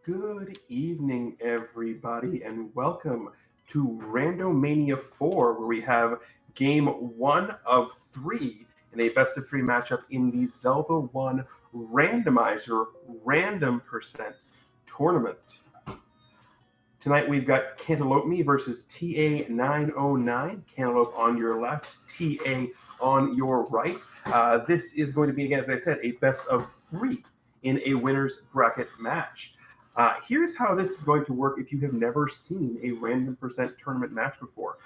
Good evening, everybody, and welcome to Randomania 4, where we have game one of three in a best of three matchup in the Zelda 1 Randomizer Random Percent Tournament. Tonight we've got Cantaloupeme versus TA909. Cantaloupe on your left, TA on your right. This is going to be, again, as I said, a best of three in a winner's bracket match. Here's how this is going to work if you have never seen a random percent tournament match before.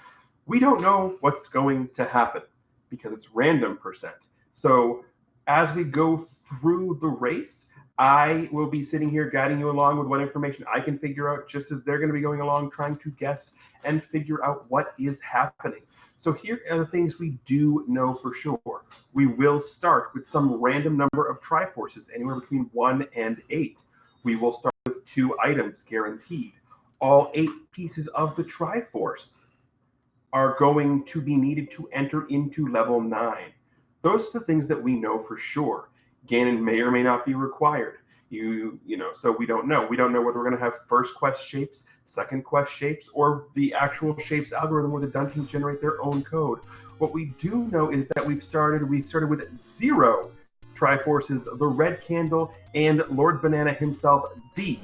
We don't know what's going to happen because it's random percent. So as we go through the race, I will be sitting here guiding you along with what information I can figure out, just as they're going to be going along trying to guess and figure out what is happening. So here are the things we do know for sure. We will start with some random number of Triforces, anywhere between 1 and 8. We will start with 2 items guaranteed. All 8 pieces of the Triforce are going to be needed to enter into level 9. Those are the things that we know for sure. Ganon may or may not be required. So we don't know. We don't know whether we're going to have first quest shapes, second quest shapes, or the actual shapes algorithm where the dungeons generate their own code. What we do know is that we've started with 0 Triforces, the red candle, and Lord Banana himself, the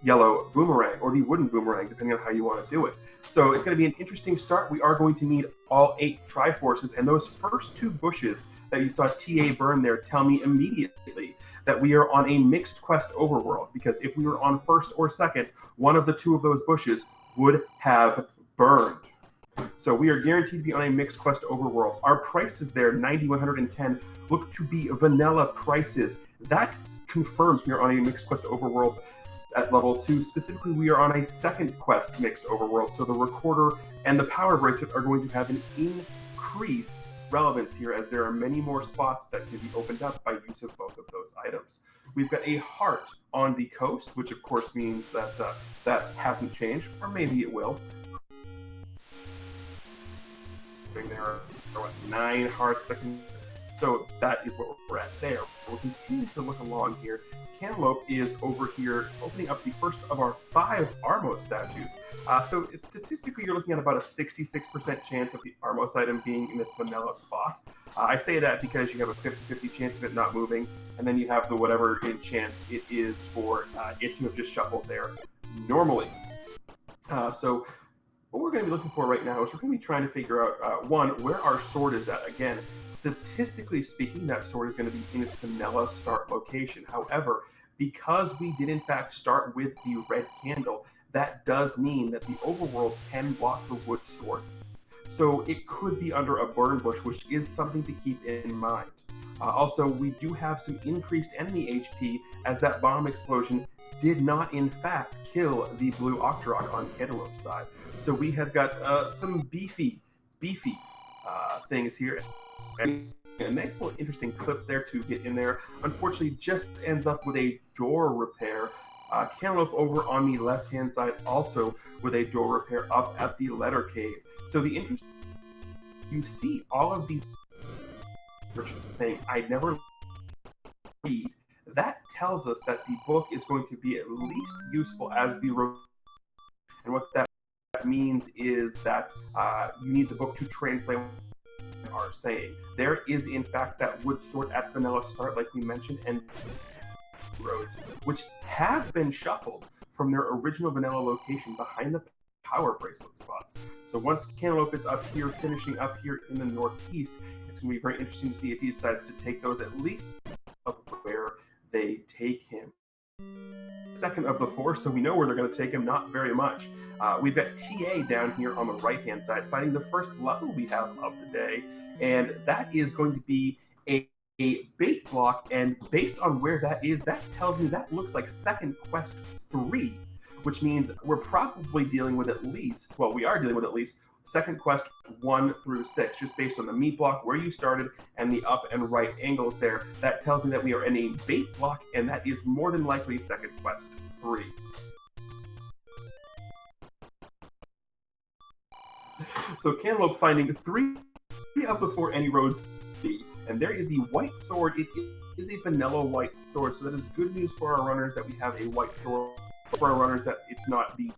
yellow boomerang, or the wooden boomerang, depending on how you want to do it. So it's going to be an interesting start. We are going to need all 8 Triforces, and those first 2 bushes that you saw TA burn there tell me immediately that we are on a mixed quest overworld, because if we were on first or second, one of the 2 of those bushes would have burned. So we are guaranteed to be on a mixed quest overworld. Our prices there, 90, 110, look to be vanilla prices. That confirms we are on a mixed quest overworld at level 2. Specifically, we are on a second quest mixed overworld, so the recorder and the power bracelet are going to have an increased relevance here, as there are many more spots that can be opened up by use of both of those items. We've got a heart on the coast, which of course means that that hasn't changed, or maybe it will. There are 9 hearts that can... So that is what we're at there. We'll continue to look along here. Cantaloupe is over here opening up the first of our 5 Armos statues. So statistically, you're looking at about a 66% chance of the Armos item being in this vanilla spot. I say that because you have a 50-50 chance of it not moving, and then you have the whatever chance it is for it to have just shuffled there normally. So what we're going to be looking for right now is we're going to be trying to figure out, one, where our sword is at. Again, statistically speaking, that sword is going to be in its vanilla start location. However, because we did in fact start with the red candle, that does mean that the overworld can block the wood sword. So it could be under a burn bush, which is something to keep in mind. Also, we do have some increased enemy HP, as that bomb explosion did not in fact kill the blue Octorok on Cantaloupe's side. So we have got some beefy things here. And a nice little interesting clip there to get in there. Unfortunately, just ends up with a door repair. Cantaloupe over on the left-hand side also with a door repair up at the letter cave. So the interesting, you see all of these saying, I never read. That tells us that the book is going to be at least useful as the road. And what that means is that you need the book to translate what are saying. There is in fact that wood sword at vanilla start, like we mentioned, and roads, which have been shuffled from their original vanilla location behind the power bracelet spots. So once Cantaloupe is up here, finishing up here in the northeast, it's going to be very interesting to see if he decides to take those at least of where they take him. Second of the 4, so we know where they're going to take him, not very much. We've got TA down here on the right-hand side, fighting the first level we have of the day, and that is going to be a bait block, and based on where that is, that tells me that looks like second quest 3, which means we're probably dealing with at least, well, we are dealing with at least second quest 1 through 6, just based on the meat block, where you started, and the up and right angles there. That tells me that we are in a bait block, and that is more than likely second quest 3. So Cantaloupe finding 3 of the 4 any roads, and there is the white sword. It is a vanilla white sword, so that is good news for our runners that we have a white sword for our runners that it's not the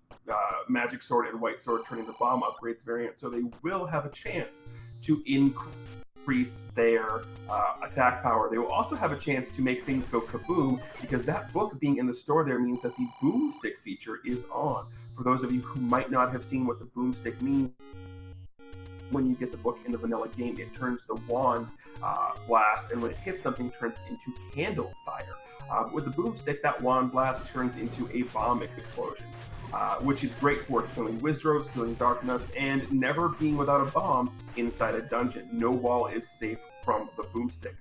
magic sword and white sword turning the bomb upgrades variant, so they will have a chance to increase their attack power. They will also have a chance to make things go kaboom, because that book being in the store there means that the boomstick feature is on. For those of you who might not have seen what the boomstick means, when you get the book in the vanilla game, it turns the wand blast, and when it hits something, it turns into candle fire. With the boomstick, that wand blast turns into a bomb explosion, which is great for killing Wizroves, killing Dark Nuts, and never being without a bomb inside a dungeon. No wall is safe from the boomstick,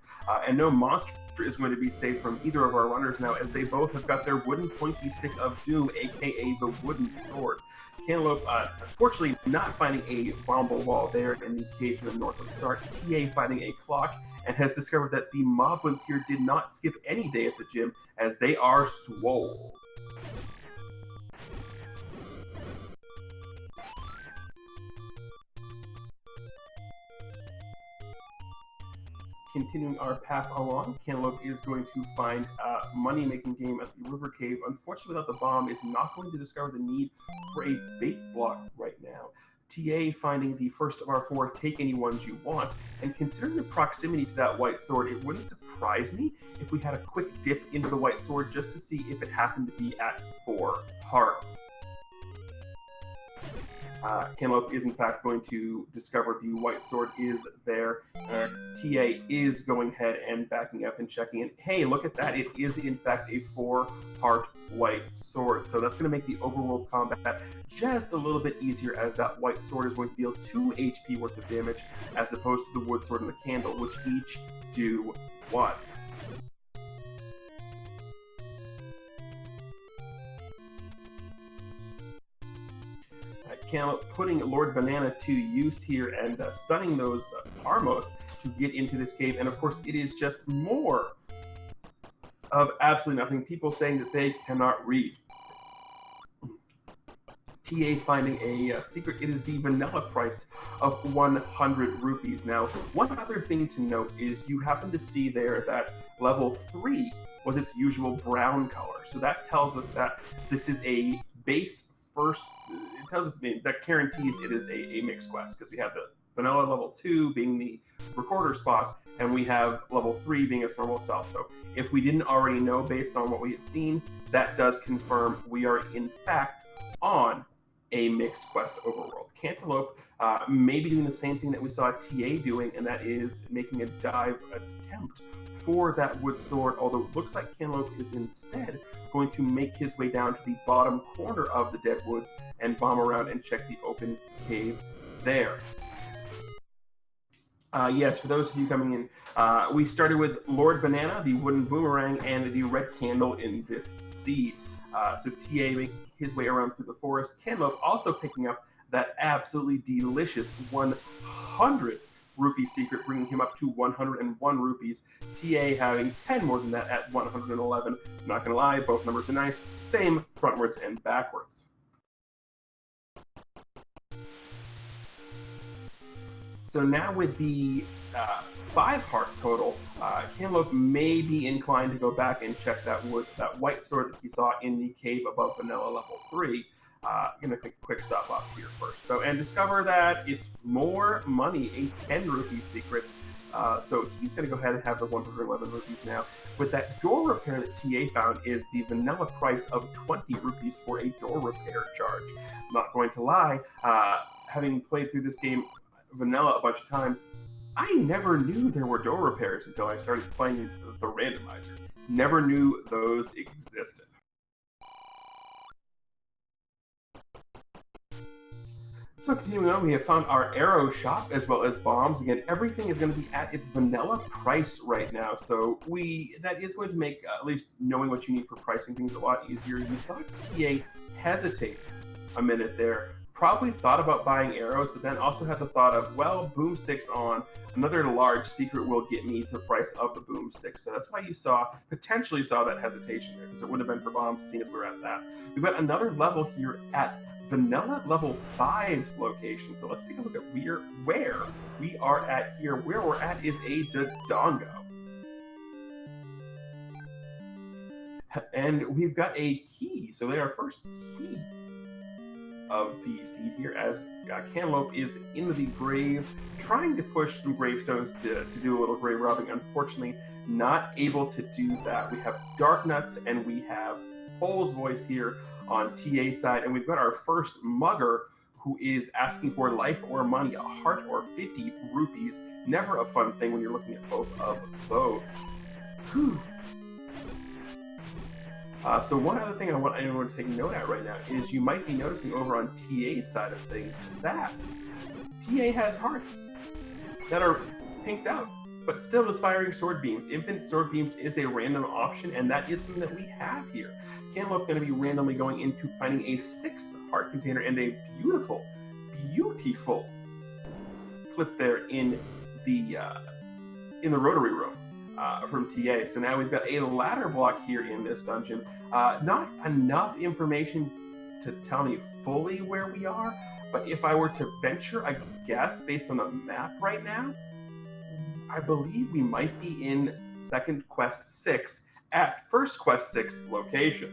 and no monster is going to be safe from either of our runners now, as they both have got their wooden pointy stick of doom, aka the wooden sword. Cantaloupe, unfortunately, not finding a Womble wall there in the cave to the north of Start. TA finding a clock, and has discovered that the moblins here did not skip any day at the gym, as they are swole. Continuing our path along, Cantaloupe is going to find a money-making game at the River Cave. Unfortunately, without the bomb, is not going to discover the need for a bait block right now. TA finding the first of our 4 take any ones you want, and considering the proximity to that white sword, it wouldn't surprise me if we had a quick dip into the white sword just to see if it happened to be at 4 hearts. Cantaloupe is in fact going to discover the white sword is there. TA is going ahead and backing up and checking in. Hey, look at that. It is in fact a 4-heart white sword. So that's going to make the overworld combat just a little bit easier, as that white sword is going to deal 2 HP worth of damage, as opposed to the wood sword and the candle, which each do 1. Cantaloupe putting Lord Banana to use here and stunning those Armos to get into this cave. And of course, it is just more of absolutely nothing. People saying that they cannot read. TA finding a secret. It is the vanilla price of 100 rupees. Now, one other thing to note is you happen to see there that level 3 was its usual brown color. So that tells us that this is a base first. It tells us that guarantees it is a mixed quest, because we have the vanilla level 2 being the recorder spot, and we have level 3 being its normal self. So if we didn't already know based on what we had seen, that does confirm we are in fact on a mixed quest overworld. Cantaloupe may be doing the same thing that we saw TA doing, and that is making a dive attempt for that wood sword, although it looks like Cantaloupe is instead going to make his way down to the bottom corner of the Dead Woods and bomb around and check the open cave there. Yes, for those of you coming in, we started with Lord Banana, the wooden boomerang, and the red candle in this seed. So TA making his way around through the forest. Cantaloupe also picking up that absolutely delicious 100 rupee secret, bringing him up to 101 rupees. TA having 10 more than that at 111. Not gonna lie, both numbers are nice. Same frontwards and backwards. So now with the 5-heart total, Cantaloupe may be inclined to go back and check that white sword that he saw in the cave above vanilla level 3. Gonna take a quick stop off here first, though, and discover that it's more money, a 10 rupee secret. So he's gonna go ahead and have the 111 rupees now. With that door repair that TA found is the vanilla price of 20 rupees for a door repair charge. I'm not going to lie, having played through this game vanilla a bunch of times, I never knew there were door repairs until I started playing the randomizer. Never knew those existed. So continuing on, we have found our arrow shop as well as bombs. Again, everything is going to be at its vanilla price right now. So that is going to make at least knowing what you need for pricing things a lot easier. You saw TA hesitate a minute there. Probably thought about buying arrows, but then also had the thought of, well, boomsticks on. Another large secret will get me the price of the boomstick. So that's why you potentially saw that hesitation there, because it wouldn't have been for bombs, seeing as we're at that. We've got another level here at vanilla level 5's location. So let's take a look at where we are at here. Where we're at is a Dodongo. And we've got a key. So they are our first key of the seed here, as Cantaloupe is in the grave, trying to push some gravestones to do a little grave robbing. Unfortunately, not able to do that. We have Dark Nuts and we have Pole's Voice here on TA side, and we've got our first mugger who is asking for life or money, a heart or 50 rupees. Never a fun thing when you're looking at both of those. Whew. So one other thing I want anyone to take note at right now is you might be noticing over on TA's side of things that TA has hearts that are pinked out, but still is firing sword beams. Infinite sword beams is a random option, and that is something that we have here. Cantaloupe going to be randomly going into finding a 6th heart container and a beautiful, beautiful clip there in the rotary room. From TA. So now we've got a ladder block here in this dungeon. Not enough information to tell me fully where we are, but if I were to venture a guess based on the map right now, I believe we might be in Second Quest 6 at First Quest 6 location.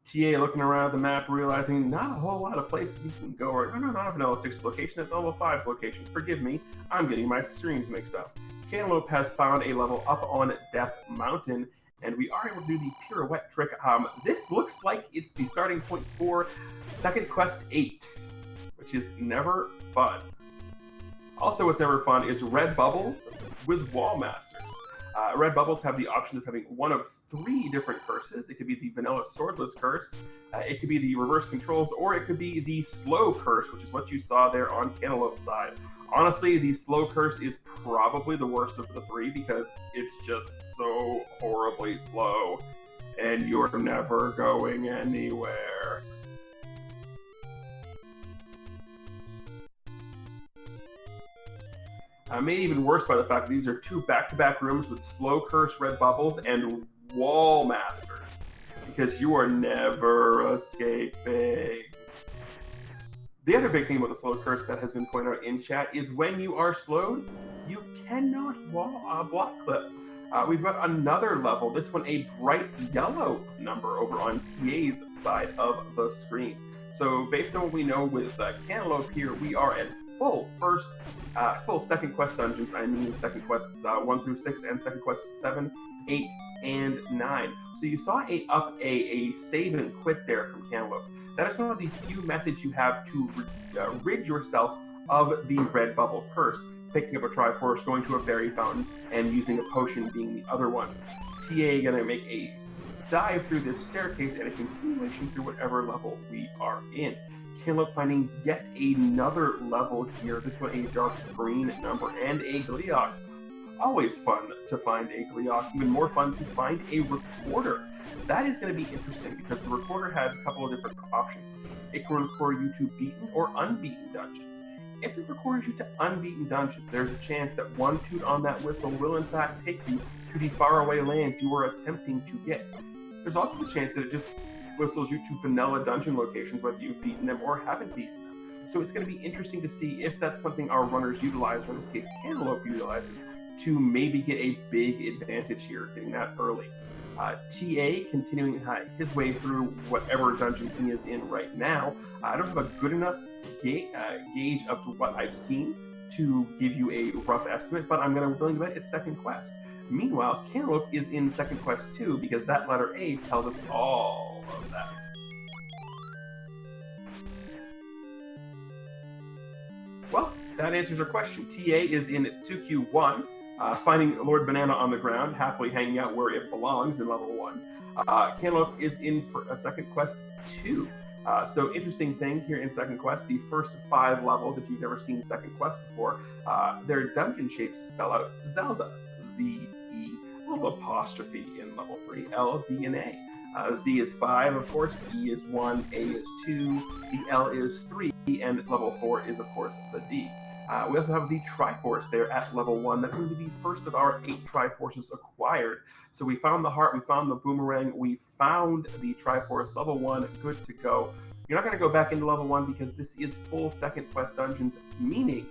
TA looking around the map, realizing not a whole lot of places he can go. Or no, not at level 6's location, at level 5's location. Forgive me, I'm getting my screens mixed up. Cantaloupe has found a level up on Death Mountain, and we are able to do the pirouette trick. This looks like it's the starting point for Second Quest 8, which is never fun. Also, what's never fun is red bubbles with wall masters. Red bubbles have the option of having one of 3 different curses. It could be the vanilla swordless curse, it could be the reverse controls, or it could be the slow curse, which is what you saw there on Cantaloupe's side. Honestly, the slow curse is probably the worst of the 3 because it's just so horribly slow, and you're never going anywhere. Made even worse by the fact that these are 2 back-to-back rooms with slow curse red bubbles and wall masters, because you are never escaping. The other big thing about the slow curse that has been pointed out in chat is when you are slowed, you cannot block clip. We've got another level, this one a bright yellow number over on TA's side of the screen. So based on what we know with Cantaloupe here, we are at full Second Quest dungeons. I mean Second Quests 1 through 6 and Second Quest 7, 8, and 9. So you saw a save and quit there from Cantaloupe. That is one of the few methods you have to rid yourself of the red bubble curse. Picking up a Triforce, going to a fairy fountain, and using a potion being the other ones. TA gonna make a dive through this staircase and a continuation through whatever level we are in. Cantaloupe finding yet another level here. This one a dark green number and a Gleeok. Always fun to find a Gleeok. Even more fun to find a recorder. That is going to be interesting because the recorder has a couple of different options. It can record you to beaten or unbeaten dungeons. If it records you to unbeaten dungeons, there's a chance that one toot on that whistle will in fact take you to the faraway land you are attempting to get. There's also the chance that it just whistles you to vanilla dungeon locations, whether you've beaten them or haven't beaten them. So it's going to be interesting to see if that's something our runners utilize, or in this case Cantaloupe utilizes, to maybe get a big advantage here, getting that early. TA continuing his way through whatever dungeon he is in right now. I don't have a good enough gauge of what I've seen to give you a rough estimate, but I'm going to willing to bet it's Second Quest. Meanwhile, Cantaloupe is in Second Quest 2 because that letter A tells us all of that. Well, that answers our question. TA is in 2Q1, finding Lord Banana on the ground, happily hanging out where it belongs in level 1. Cantaloupe is in for a Second Quest 2. So interesting thing here in Second Quest, the first 5 levels, if you've never seen Second Quest before, their dungeon shapes spell out Zelda. Z-E, a little apostrophe in level 3, L, D, and A. Z is 5, of course, E is 1, A is 2, the L is 3, and level 4 is, of course, the D. We also have the Triforce there at level 1. That's going to be the first of our 8 Triforces acquired. So we found the heart, we found the boomerang, we found the Triforce, level 1, good to go. You're not going to go back into level 1 because this is full Second Quest dungeons, meaning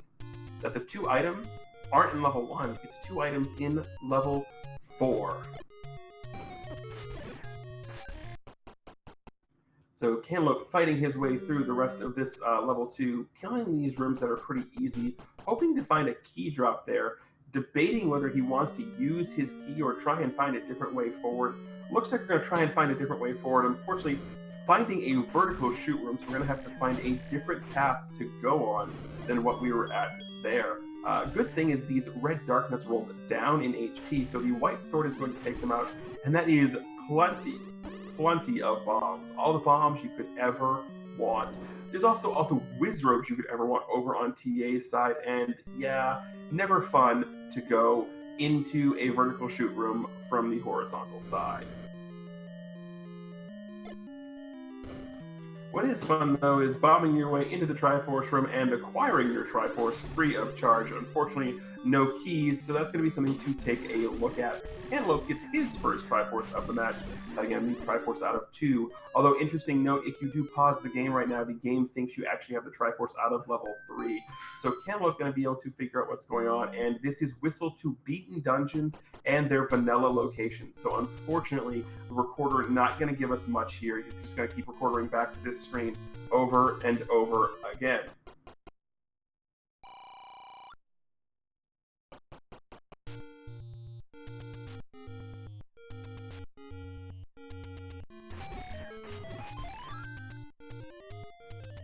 that the 2 items aren't in level 1, it's 2 items in level 4. So Cantalope fighting his way through the rest of this level 2, killing these rooms that are pretty easy, hoping to find a key drop there, debating whether he wants to use his key or try and find a different way forward. Looks like we're going to try and find a different way forward. Unfortunately, finding a vertical shoot room, so we're going to have to find a different path to go on than what we were at there. Good thing is these red dark nuts rolled down in HP, so the white sword is going to take them out, and that is plenty of bombs. All the bombs you could ever want. There's also all the whiz robes you could ever want over on TA's side, and yeah, never fun to go into a vertical shoot room from the horizontal side. What is fun, though, is bombing your way into the Triforce room and acquiring your Triforce free of charge. Unfortunately, no keys, so that's going to be something to take a look at. Cantalope gets his first Triforce of the match. Again, the Triforce out of 2. Although, interesting note, if you do pause the game right now, the game thinks you actually have the Triforce out of level 3. So Cantalope going to be able to figure out what's going on, and this is Whistle to beaten dungeons and their vanilla locations. So unfortunately, the recorder not going to give us much here. He's just going to keep recording back to this screen over and over again.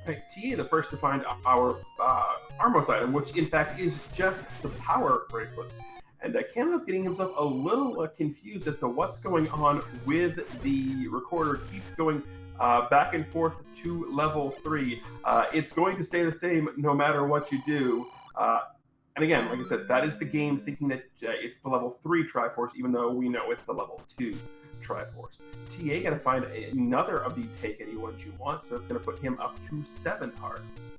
Right, TA the first to find our Armos item, which in fact is just the power bracelet. And Cantalope getting himself a little confused as to what's going on with the recorder. Keeps going back and forth to level 3. It's going to stay the same no matter what you do. And again, like I said, that is the game thinking that it's the level 3 Triforce, even though we know it's the level 2 Triforce. TA got to find another of the take any ones you want, so it's going to put him up to 7 hearts.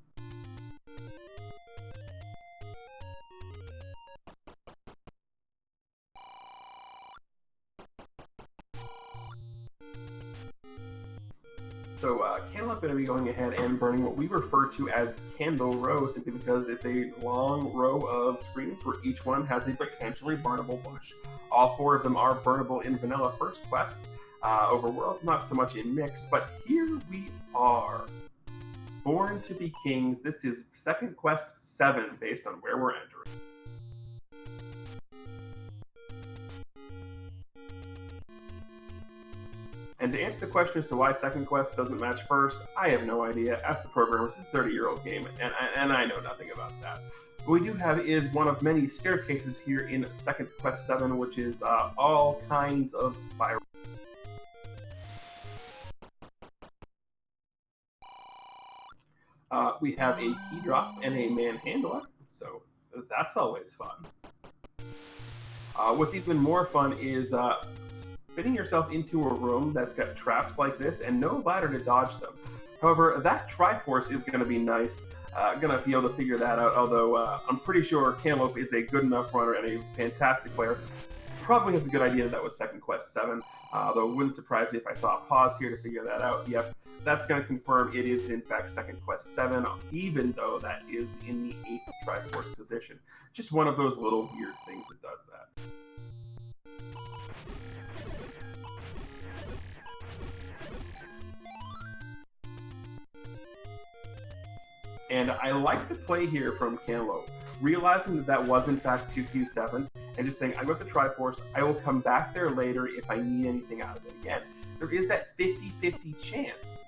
So Cantalope going to be going ahead and burning what we refer to as Candle Row, simply because it's a long row of screens where each one has a potentially burnable bush. All 4 of them are burnable in vanilla first quest. Overworld, not so much in mix, but here we are. Born to be Kings. This is second quest 7 based on where we're entering. And to answer the question as to why second quest doesn't match first, I have no idea. Ask the programmers. It's a 30-year-old game, and I know nothing about that. What we do have is one of many staircases here in second quest 7, which is all kinds of spiral. We have a key drop and a manhandler, so that's always fun. What's even more fun is fitting yourself into a room that's got traps like this and no ladder to dodge them. However, that Triforce is going to be nice. Going to be able to figure that out, although I'm pretty sure Cantalope is a good enough runner and a fantastic player. Probably has a good idea that was second quest 7, though it wouldn't surprise me if I saw a pause here to figure that out. Yep, that's going to confirm it is in fact second quest 7, even though that is in the 8th Triforce position. Just one of those little weird things that does that. And I like the play here from Cantalope, realizing that that was in fact 2Q7, and just saying, I'm with the Triforce, I will come back there later if I need anything out of it. Again, there is that 50-50 chance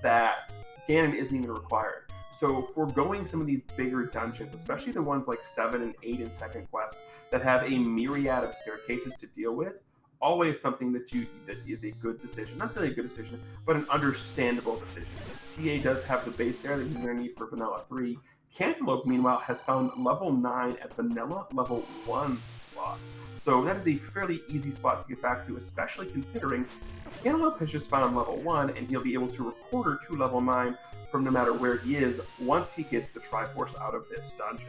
that Ganon isn't even required. So foregoing some of these bigger dungeons, especially the ones like 7 and 8 in second quest, that have a myriad of staircases to deal with, always something that is a good decision. Not necessarily a good decision, but an understandable decision. TA does have the base there that he's going to need for Vanilla 3. Cantalope, meanwhile, has found level 9 at Vanilla level 1's spot. So that is a fairly easy spot to get back to, especially considering Cantalope has just found level 1, and he'll be able to recorder to level 9 from no matter where he is once he gets the Triforce out of this dungeon.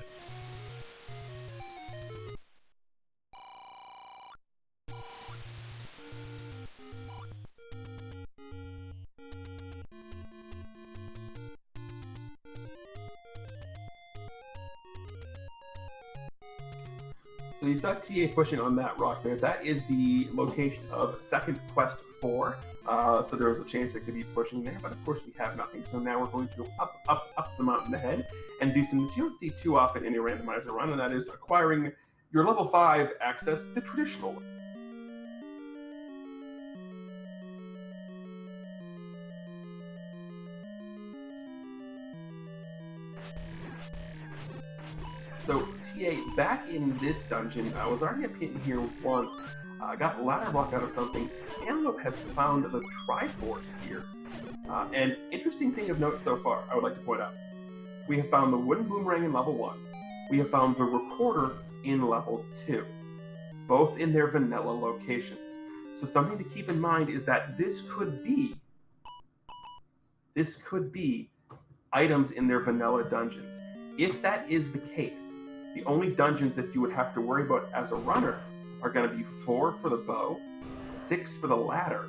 So you saw TA pushing on that rock there. That is the location of second quest 4. So there was a chance it could be pushing there, but of course we have nothing. So now we're going to go up the mountain ahead and do something that you don't see too often in a randomizer run, and that is acquiring your level 5 access the traditional way. So TA, back in this dungeon, I was already up in here once, got ladder block out of something. Cantaloupeme has found the Triforce here. And interesting thing of note so far, I would like to point out. We have found the wooden boomerang in level 1. We have found the recorder in level 2. Both in their vanilla locations. So something to keep in mind is that this could be items in their vanilla dungeons. If that is the case, the only dungeons that you would have to worry about as a runner are going to be 4 for the bow, 6 for the ladder.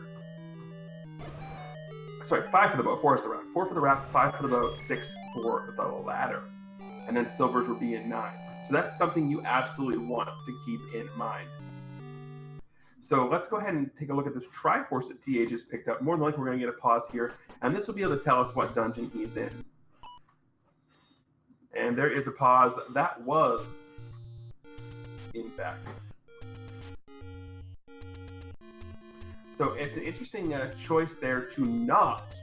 Sorry, 5 for the bow, 4 is the raft. 4 for the raft, 5 for the bow, 6 for the ladder. And then silvers would be in 9. So that's something you absolutely want to keep in mind. So let's go ahead and take a look at this Triforce that TA just picked up. More than likely we're going to get a pause here, and this will be able to tell us what dungeon he's in. And there is a pause. That was, in fact. So it's an interesting choice there to not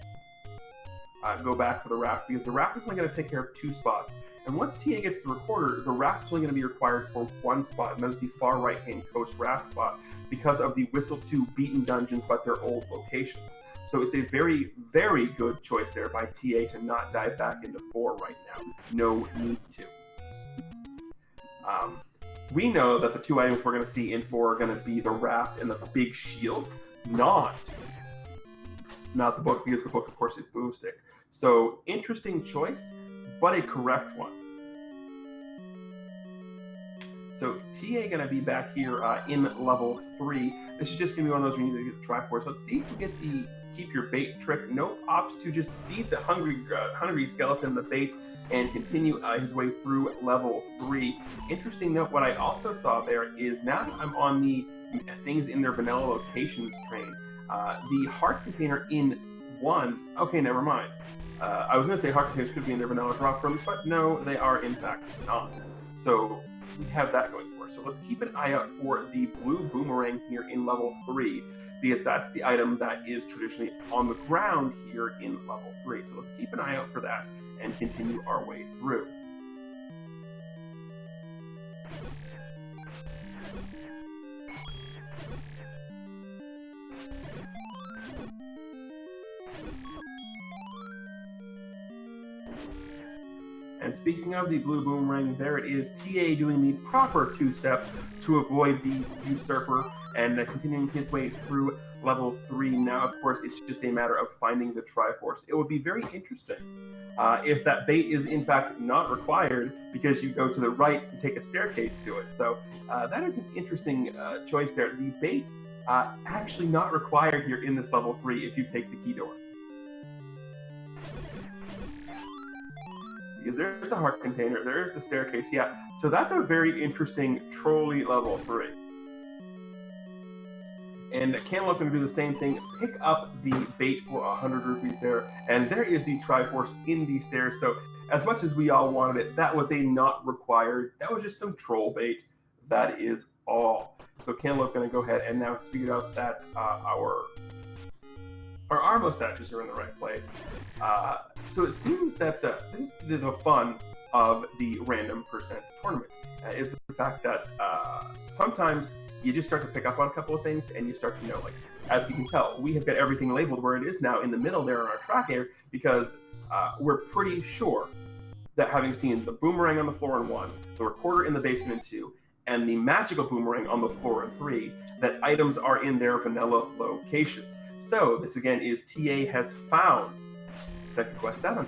go back for the raft, because the raft is only going to take care of 2 spots. And once TA gets the recorder, the raft is only going to be required for 1 spot, and that is the far right-hand coast raft spot, because of the Whistle 2 beaten dungeons, but their old locations. So it's a very, very good choice there by TA to not dive back into 4 right now. No need to. We know that the 2 items we're going to see in 4 are going to be the raft and the big shield, not the book, because the book, of course, is boomstick. So interesting choice, but a correct one. So TA going to be back here in level 3. This is just going to be one of those we need to get the Triforce. Let's see if we get the keep your bait trick. No ops to just feed the hungry skeleton the bait and continue his way through level 3. Interesting note, what I also saw there is now that I'm on the things in their vanilla locations train, the heart container in 1, okay, never mind. I was going to say heart containers could be in their vanilla drop rooms, but no, they are in fact not. So we have that going for us. So let's keep an eye out for the blue boomerang here in level 3, because that's the item that is traditionally on the ground here in level 3. So let's keep an eye out for that and continue our way through. And speaking of the blue boomerang, there it is, TA doing the proper 2-step to avoid the usurper and continuing his way through level 3. Now, of course, it's just a matter of finding the Triforce. It would be very interesting if that bait is in fact not required, because you go to the right and take a staircase to it. So that is an interesting choice there. The bait actually not required here in this level 3 if you take the key door. Because there's a heart container, there's the staircase, yeah. So that's a very interesting trolley level 3. And Cantaloupeme going to do the same thing, pick up the bait for 100 rupees there, and there is the Triforce in the stairs. So as much as we all wanted it, that was a not required, that was just some troll bait. That is all. So Cantaloupeme going to go ahead and now figure out that our armor statues are in the right place. So it seems that this is the fun of the random percent tournament, is the fact that sometimes you just start to pick up on a couple of things and you start to know, like, as you can tell, we have got everything labeled where it is now in the middle there on our track here, because we're pretty sure that having seen the boomerang on the floor in 1, the recorder in the basement in 2, and the magical boomerang on the floor in 3, that items are in their vanilla locations. So this again is TA has found second quest 7.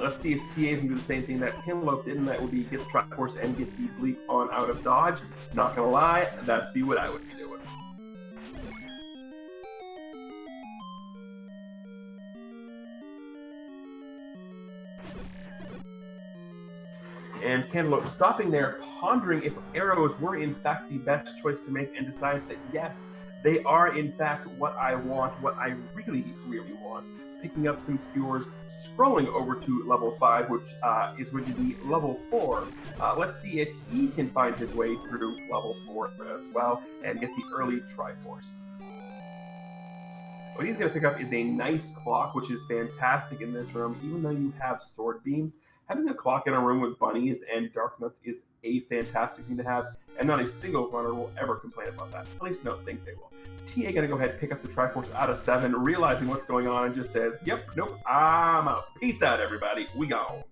Let's see if TA can do the same thing that Cantaloupeme did, and that would be get the Triforce and get the bleep on out of dodge. Not gonna lie, that'd be what I would be doing. And Cantaloupe, stopping there, pondering if arrows were in fact the best choice to make, and decides that yes, they are in fact what I want, what I really, really want. Picking up some skewers, scrolling over to level 5, which is going to be level 4. Let's see if he can find his way through level 4 as well and get the early Triforce. What he's going to pick up is a nice clock, which is fantastic in this room. Even though you have sword beams, having a clock in a room with bunnies and dark nuts is a fantastic thing to have, and not a single runner will ever complain about that. At least don't think they will. TA going to go ahead and pick up the Triforce out of 7, realizing what's going on, and just says, yep, nope, I'm out. Peace out, everybody. We gone.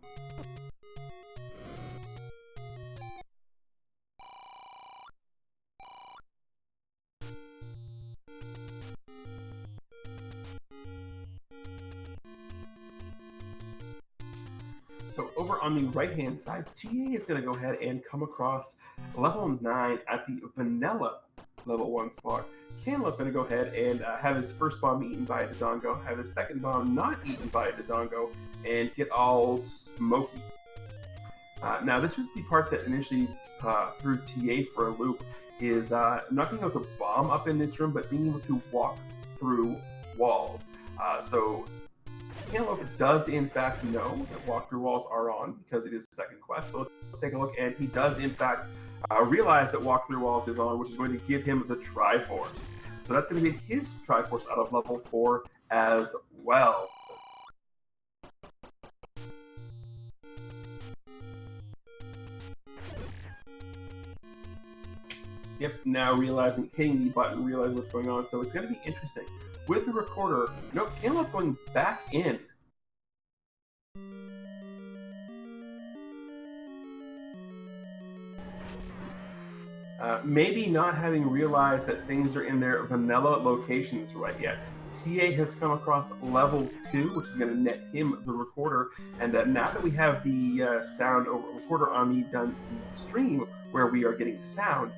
So over on the right-hand side, TA is going to go ahead and come across level 9 at the vanilla level 1 spot. Cantaloupe going to go ahead and have his first bomb eaten by a Dodongo, have his second bomb not eaten by a Dodongo, and get all smoky. Now this was the part that initially threw TA for a loop, is not being able to bomb up in this room, but being able to walk through walls. So Cantaloupe does in fact know that walk-through walls are on because it is second quest. So let's take a look, and he does in fact realize that walk-through walls is on, which is going to give him the Triforce. So that's going to be his Triforce out of level 4 as well. Yep, now realizing, hitting the button, realizing what's going on. So it's going to be interesting. With the recorder, nope, Cantaloupe going back in. Maybe not having realized that things are in their vanilla locations right yet. TA has come across level 2, which is going to net him the recorder. And now that we have the sound over recorder on the stream where we are getting sound,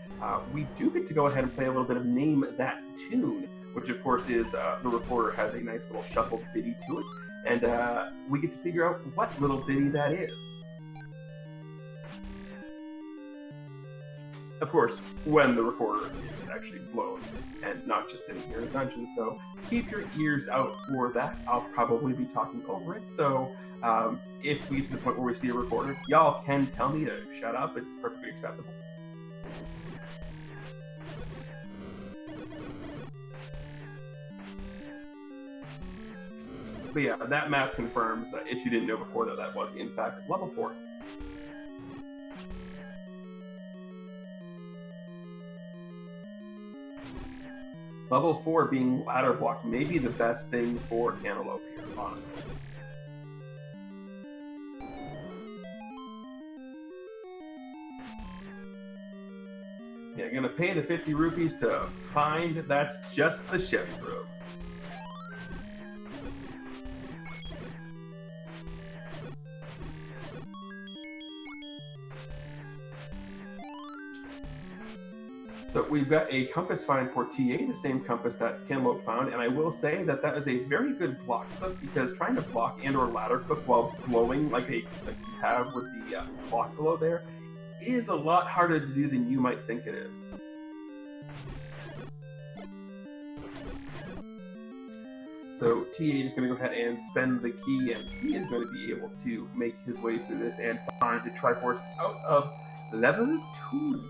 we do get to go ahead and play a little bit of Name That Tune, which of course is the recorder has a nice little shuffled ditty to it, and we get to figure out what little ditty that is. Of course, when the recorder is actually blown and not just sitting here in a dungeon, so keep your ears out for that. I'll probably be talking over it, so if we get to the point where we see a recorder, y'all can tell me to shut up. It's perfectly acceptable. But yeah, that map confirms that if you didn't know before that was in fact level 4. Level 4 being ladder block may be the best thing for Cantaloupe here, honestly. Yeah, gonna pay the 50 rupees to find that's just the shift room. So we've got a compass find for TA, the same compass that Cantaloupe found, and I will say that that is a very good block cook, because trying to block and or ladder cook while glowing like you have with the clock glow there is a lot harder to do than you might think it is. So TA is going to go ahead and spend the key, and he is going to be able to make his way through this and find the Triforce out of level 2.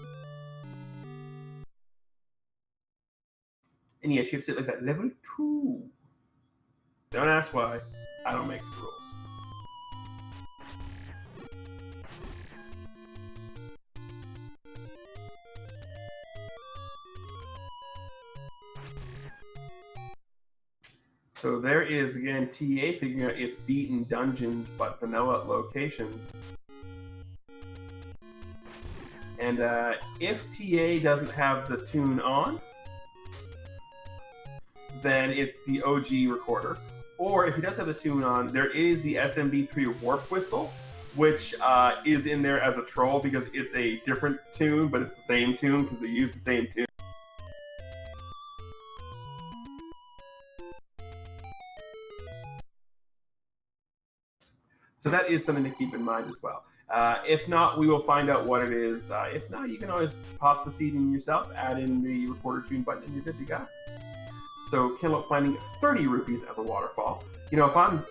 And yeah, she has to sit like that, level 2. Don't ask why. I don't make the rules. So there is, again, TA figuring out its beaten dungeons but vanilla locations. And if TA doesn't have the tune on, then it's the OG recorder. Or if he does have the tune on, there is the SMB3 Warp Whistle, which is in there as a troll because it's a different tune, but it's the same tune because they use the same tune. So that is something to keep in mind as well. If not, we will find out what it is. If not, you can always pop the seed in yourself, add in the recorder tune button, and you're good to go. So Cantaloupe finding 30 rupees at the waterfall. You know, if I'm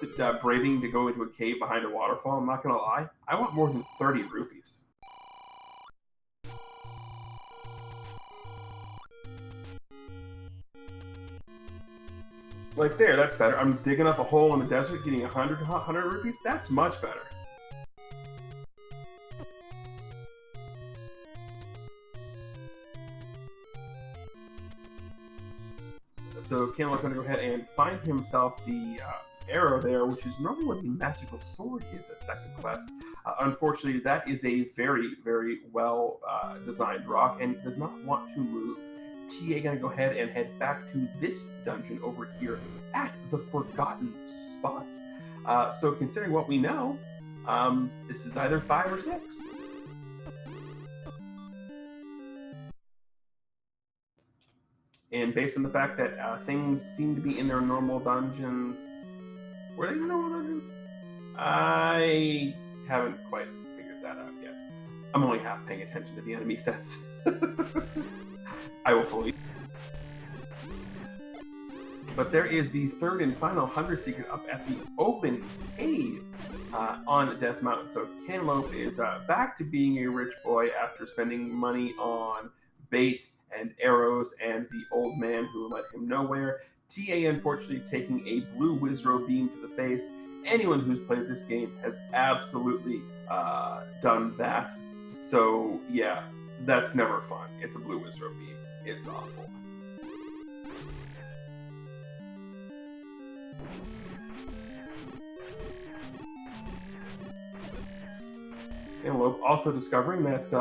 braving to go into a cave behind a waterfall, I'm not going to lie, I want more than 30 rupees. Like there, that's better. I'm digging up a hole in the desert, getting 100 rupees. That's much better. So Cantaloupe's going to go ahead and find himself the arrow there, which is normally what the magical sword is at second quest. Unfortunately, that is a very, very well designed rock and does not want to move. TA going to go ahead and head back to this dungeon over here at the Forgotten Spot. So considering what we know, this is either 5 or 6. And based on the fact that things seem to be in their normal dungeons... Were they in normal dungeons? I haven't quite figured that out yet. I'm only half paying attention to the enemy sets. I will fully... But there is the third and final 100 secret up at the open cave on Death Mountain. So Cantaloupe is back to being a rich boy after spending money on bait and arrows and the old man who led him nowhere. TA unfortunately taking a blue Wizro beam to the face. Anyone who's played this game has absolutely done that. So yeah, that's never fun. It's a blue Wizro beam. It's awful. Cantaloupe also discovering that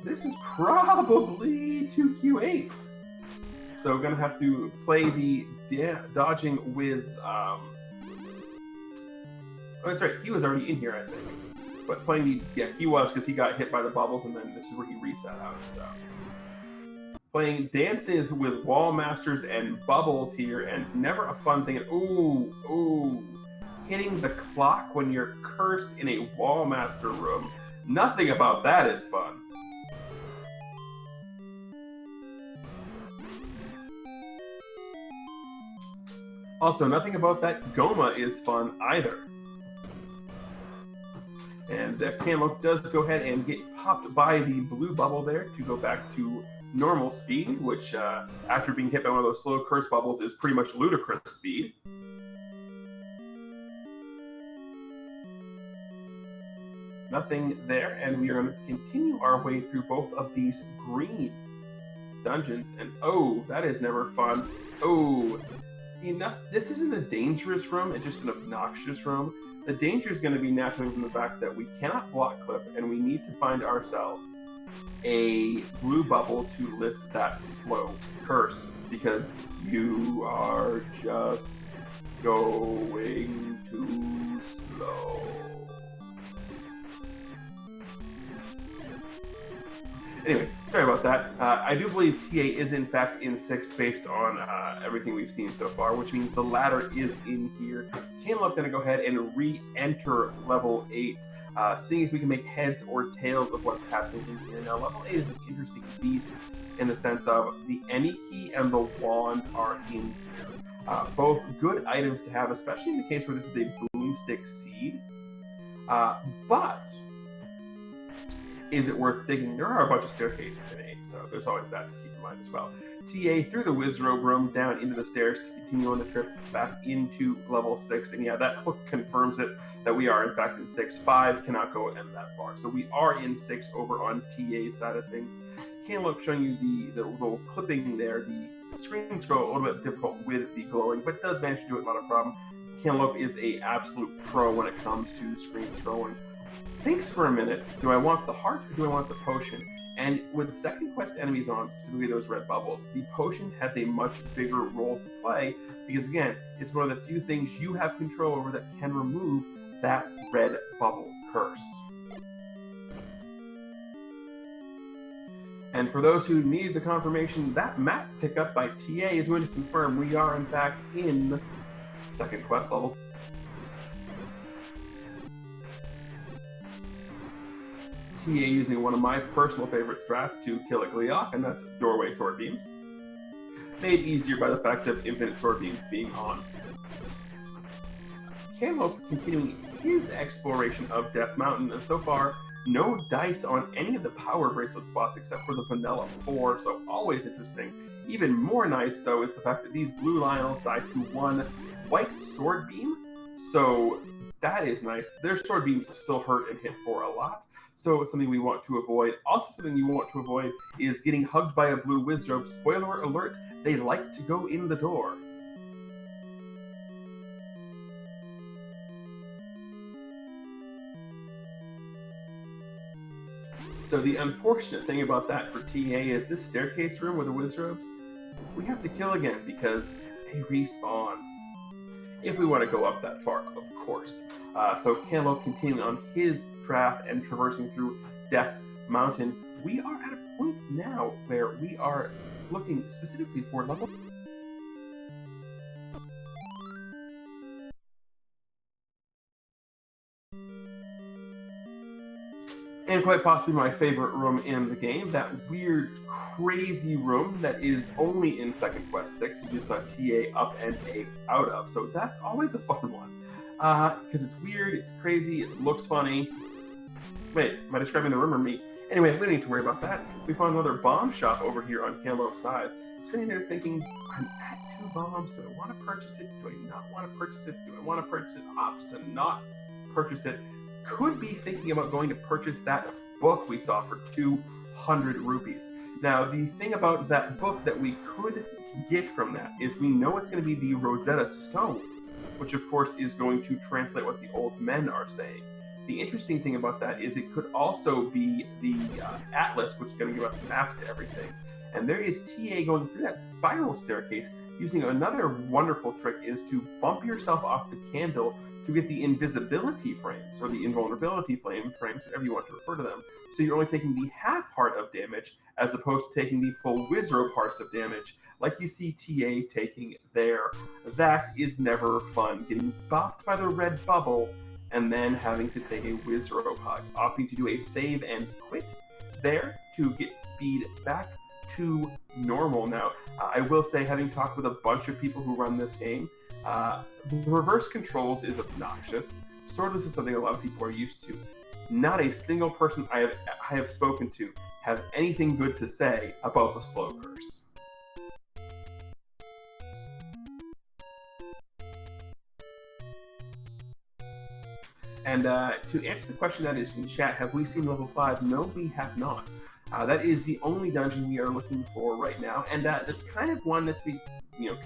this is probably 2Q8. So gonna have to play the dodging with... Oh, that's right, he was already in here, I think. But playing the... Yeah, he was, because he got hit by the bubbles, and then this is where he reset out, so... Playing dances with wall masters and bubbles here, and never a fun thing. Ooh. Hitting the clock when you're cursed in a wall master room. Nothing about that is fun. Also, nothing about that Goma is fun either. And Cantaloupe does go ahead and get popped by the blue bubble there to go back to normal speed, which after being hit by one of those slow curse bubbles is pretty much ludicrous speed. Nothing there, and we are going to continue our way through both of these green dungeons, and oh, that is never fun. Oh, this isn't a dangerous room, it's just an obnoxious room. The danger is going to be naturally from the fact that we cannot block clip, and we need to find ourselves a blue bubble to lift that slow curse, because you are just going too slow. Anyway, sorry about that. I do believe TA is in fact in 6 based on everything we've seen so far, which means the ladder is in here. Cantaloupe gonna go ahead and re-enter level 8, seeing if we can make heads or tails of what's happening in here. Now, level 8 is an interesting beast in the sense of the any key and the wand are in here. Both good items to have, especially in the case where this is a boomstick seed. But is it worth digging? There are a bunch of staircases in 8, so there's always that to keep in mind as well. TA through the Wizrobe room down into the stairs to continue on the trip back into level 6, and yeah, that hook confirms it that we are in fact in 6. 5 cannot go in that far, so we are in 6 over on TA's side of things. Cantaloupe showing you the little clipping there. The screens go a little bit difficult with the glowing, but does manage to do it not a problem. Cantaloupe is a absolute pro when it comes to screen scrolling. Thinks for a minute, do I want the heart or do I want the potion? And with second quest enemies on, specifically those red bubbles, the potion has a much bigger role to play because, again, it's one of the few things you have control over that can remove that red bubble curse. And for those who need the confirmation, that map pickup by TA is going to confirm we are, in fact, in second quest levels. TA using one of my personal favorite strats to kill a Gleeok, and that's Doorway Sword Beams. Made easier by the fact of Infinite Sword Beams being on. Cantaloupeme continuing his exploration of Death Mountain, and so far, no dice on any of the power bracelet spots except for the vanilla 4, so always interesting. Even more nice, though, is the fact that these blue Lionels die to one white sword beam, so that is nice. Their sword beams still hurt and hit for a lot, so it's something we want to avoid. Also, something you want to avoid is getting hugged by a blue Wizrobe. Spoiler alert, they like to go in the door. So the unfortunate thing about that for TA is this staircase room with the Wizrobes, we have to kill again because they respawn. If we want to go up that far, of course. So Cantaloupeme continuing on his draft and traversing through Death Mountain. We are at a point now where we are looking specifically for level. And quite possibly my favorite room in the game, that weird, crazy room that is only in Second Quest 6, you just saw TA up and A out of. So that's always a fun one. Because it's weird, it's crazy, it looks funny. Wait, am I describing the room or me? Anyway, we don't need to worry about that. We found another bomb shop over here on Cantaloupe's side. Sitting there thinking, I'm at 2 bombs, do I want to purchase it? Do I not want to purchase it? Do I want to purchase it? Opts to not purchase it. Could be thinking about going to purchase that book we saw for 200 rupees. Now, the thing about that book that we could get from that is we know it's going to be the Rosetta Stone, which of course is going to translate what the old men are saying. The interesting thing about that is it could also be the Atlas, which is going to give us maps to everything. And there is TA going through that spiral staircase using another wonderful trick is to bump yourself off the candle to get the invisibility frames, or the invulnerability frames, whatever you want to refer to them. So you're only taking the half heart of damage, as opposed to taking the full Wizrobe hearts of damage, like you see TA taking there. That is never fun, getting bopped by the red bubble, and then having to take a Wizrobe hug. Opting to do a save and quit there to get speed back to normal. Now, I will say, having talked with a bunch of people who run this game, the reverse controls is obnoxious. Swordless is something a lot of people are used to. Not a single person I have spoken to has anything good to say about the slow curse. And to answer the question that is in chat, have we seen level 5? No, we have not. That is the only dungeon we are looking for right now, and that's kind of one that we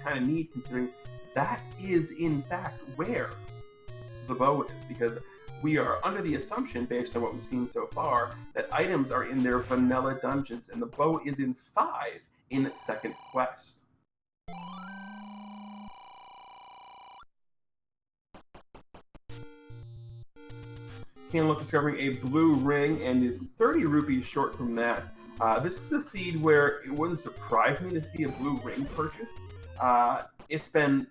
kind of need, considering that is, in fact, where the bow is, because we are under the assumption, based on what we've seen so far, that items are in their vanilla dungeons, and the bow is in 5 in Second Quest. Cantaloupeme discovering a blue ring and is 30 rupees short from that. This is a seed where it wouldn't surprise me to see a blue ring purchase. It's been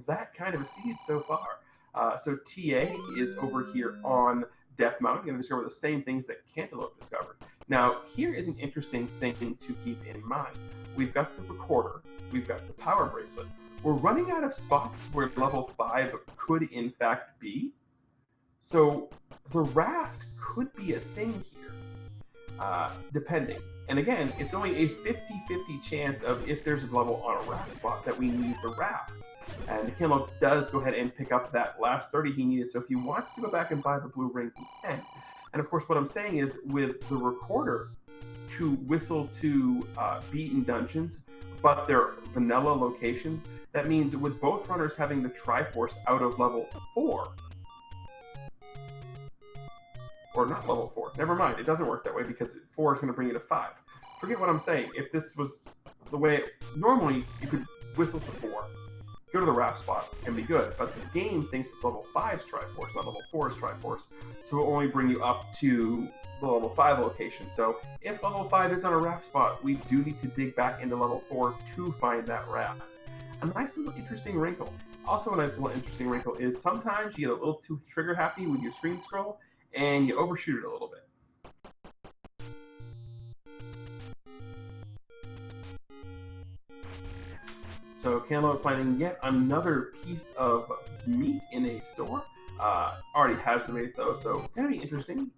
that kind of a seed so far. So TA is over here on Death Mountain, going to discover the same things that Cantaloupeme discovered. Now, here is an interesting thing to keep in mind. We've got the recorder, we've got the power bracelet. We're running out of spots where level 5 could in fact be. So the raft could be a thing here, depending. And again, it's only a 50-50 chance of if there's a level on a raft spot that we need the raft. And Cantaloupeme does go ahead and pick up that last 30 he needed, so if he wants to go back and buy the blue ring, he can. And of course, what I'm saying is, with the recorder to whistle to beaten dungeons, but they're vanilla locations, that means with both runners having the Triforce out of level 4, or not level 4, never mind, it doesn't work that way because 4 is going to bring you to 5. Forget what I'm saying. If this was the way normally you could whistle to 4, go to the raft spot and be good, but the game thinks it's level 5's Triforce, not level 4's Triforce, so it will only bring you up to the level 5 location. So if level 5 is on a raft spot, we do need to dig back into level 4 to find that raft. A nice little interesting wrinkle. Also a nice little interesting wrinkle is sometimes you get a little too trigger happy with your screen scroll and you overshoot it a little bit. So Cantaloupe finding yet another piece of meat in a store. Already has the bait though, so gonna be interesting.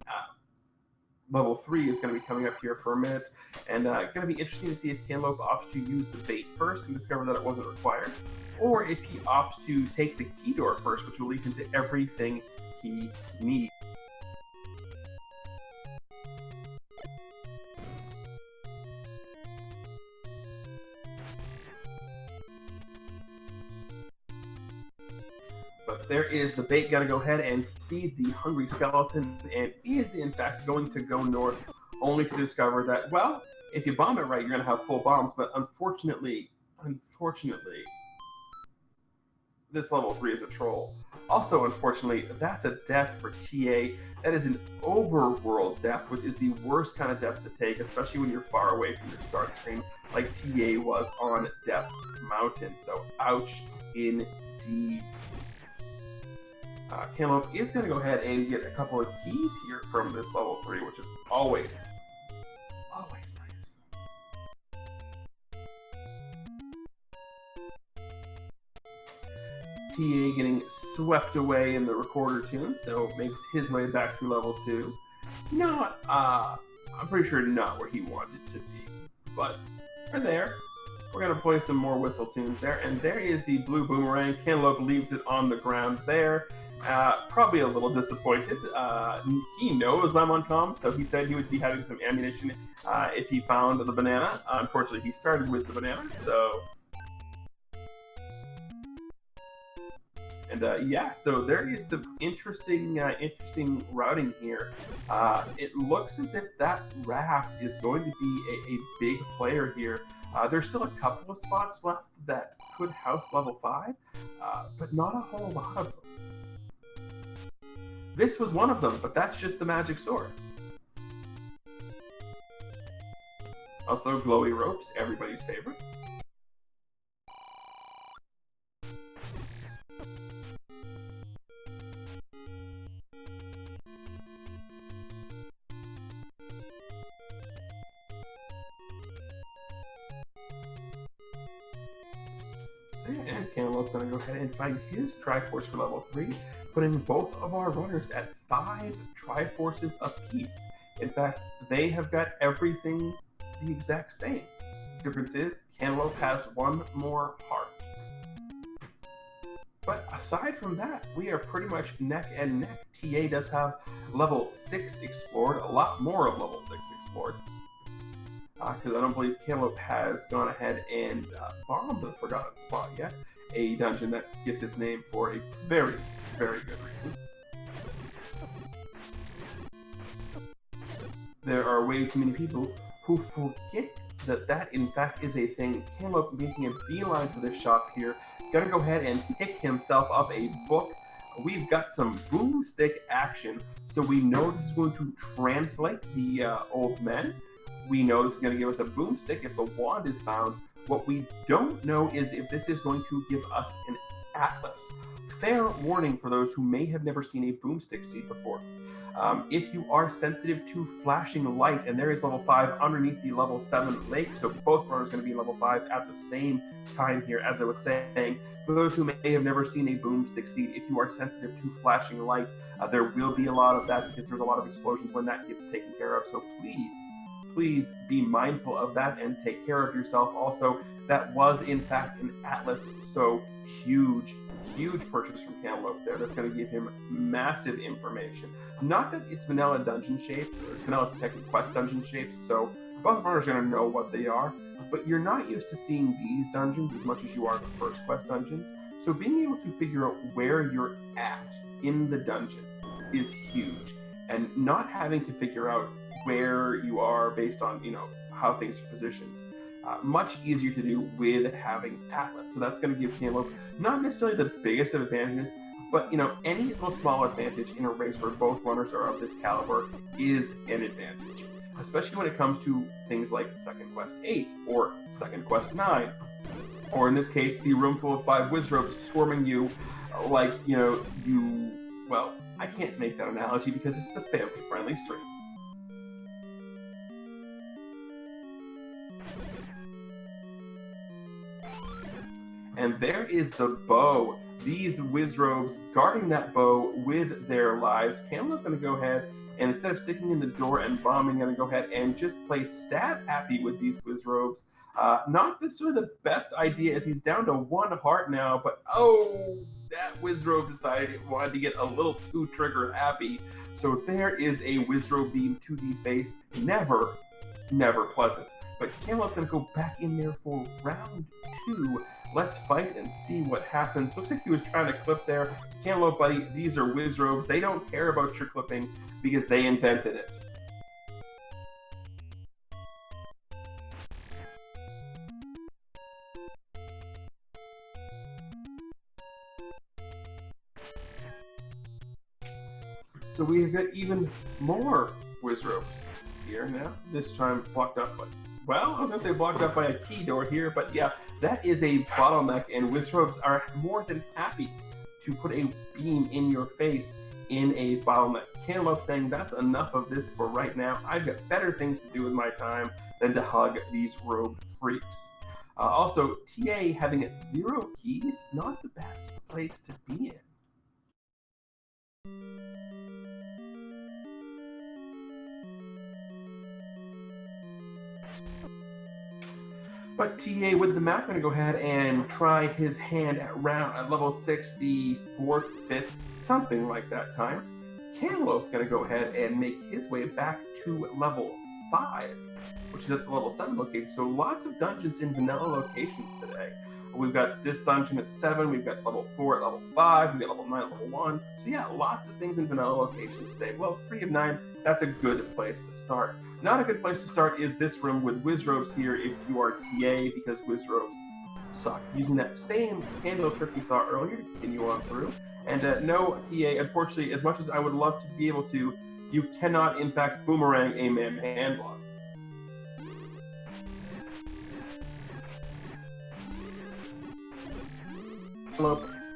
Level 3 is going to be coming up here for a minute, and going to be interesting to see if Cantaloupe opts to use the bait first and discover that it wasn't required, or if he opts to take the key door first, which will lead him to everything he needs. But there is the bait going to go ahead and feed the hungry skeleton, and is in fact going to go north, only to discover that, well, if you bomb it right, you're going to have full bombs, but unfortunately, this level 3 is a troll. Also, unfortunately, that's a death for TA. That is an overworld death, which is the worst kind of death to take, especially when you're far away from your start screen, like TA was on Death Mountain. So, ouch indeed. Cantaloupe is going to go ahead and get a couple of keys here from this level 3, which is always nice. TA getting swept away in the recorder tune, so makes his way back to level 2. Not, I'm pretty sure not where he wanted to be, but we're there. We're going to play some more whistle tunes there, and there is the blue boomerang. Cantaloupe leaves it on the ground there. Probably a little disappointed. He knows I'm on comm, so he said he would be having some ammunition if he found the banana. Unfortunately, he started with the banana, so... And yeah, so there is some interesting routing here. It looks as if that raft is going to be a big player here. There's still a couple of spots left that could house level 5, but not a whole lot of them. This was one of them, but that's just the magic sword. Also, glowy ropes, everybody's favorite. And Cantaloupe's going to go ahead and find his Triforce for level 3, putting both of our runners at 5 Triforces apiece. In fact, they have got everything the exact same. The difference is, Cantaloupe has one more heart. But aside from that, we are pretty much neck and neck. TA does have level 6 explored, a lot more of level 6 explored. Because I don't believe Cantaloupe has gone ahead and bombed the Forgotten Spot yet, a dungeon that gets its name for a very, very good reason. There are way too many people who forget that that in fact is a thing. Cantaloupe making a beeline for this shop here, gonna go ahead and pick himself up a book. We've got some boomstick action, so we know this is going to translate the old men. We know this is going to give us a boomstick if the wand is found. What we don't know is if this is going to give us an atlas. Fair warning for those who may have never seen a boomstick seed before. If you are sensitive to flashing light, and there is level 5 underneath the level 7 lake, so both runners are going to be level 5 at the same time here, as I was saying. For those who may have never seen a boomstick seed, if you are sensitive to flashing light, there will be a lot of that because there's a lot of explosions when that gets taken care of, so please be mindful of that and take care of yourself. Also, that was in fact an atlas, so huge purchase from Cantaloupe there. That's going to give him massive information. Not that it's vanilla dungeon shaped, or it's vanilla detective quest dungeon shaped, so both runners are going to know what they are, but you're not used to seeing these dungeons as much as you are the first quest dungeons, so being able to figure out where you're at in the dungeon is huge, and not having to figure out where you are based on, how things are positioned. Much easier to do with having Atlas. So that's going to give Cantaloupe not necessarily the biggest of advantages, but any little small advantage in a race where both runners are of this caliber is an advantage. Especially when it comes to things like Second Quest 8 or Second Quest 9. Or in this case, the room full of 5 Wizropes swarming you like, well, I can't make that analogy because this is a family-friendly stream. And there is the bow. These Wizrobes guarding that bow with their lives. Cantaloupes going to go ahead and instead of sticking in the door and bombing, going to go ahead and just play stab happy with these Wizrobes. Not necessarily the best idea as he's down to 1 heart now, but oh, that Wizrobe decided it wanted to get a little too trigger happy. So there is a Wizrobe beam to the face. Never, never pleasant. But Cantaloupe's going to go back in there for round 2. Let's fight and see what happens. Looks like he was trying to clip there. Cantaloupe, buddy, these are Wizrobes. They don't care about your clipping because they invented it. So we have got even more Wizrobes here now. This time blocked up by, well, I was going to say blocked up by a key door here, but yeah, that is a bottleneck, and Wizrobes are more than happy to put a beam in your face in a bottleneck. Cantaloupe saying that's enough of this for right now. I've got better things to do with my time than to hug these robed freaks. Also, TA having 0 keys, not the best place to be in. But TA with the map going to go ahead and try his hand at level 6, the 4th, 5th, something like that times. Cantaloupe going to go ahead and make his way back to level 5, which is at the level 7 location. So lots of dungeons in vanilla locations today. We've got this dungeon at 7, we've got level 4 at level 5, we've got level 9 at level 1. So yeah, lots of things in vanilla locations today. Well, 3 of 9, that's a good place to start. Not a good place to start is this room with Wizrobes here if you are TA, because Wizrobes suck. Using that same candle trick we saw earlier to continue on through. And no, TA, unfortunately, as much as I would love to be able to, you cannot, in fact, boomerang a man hand lock.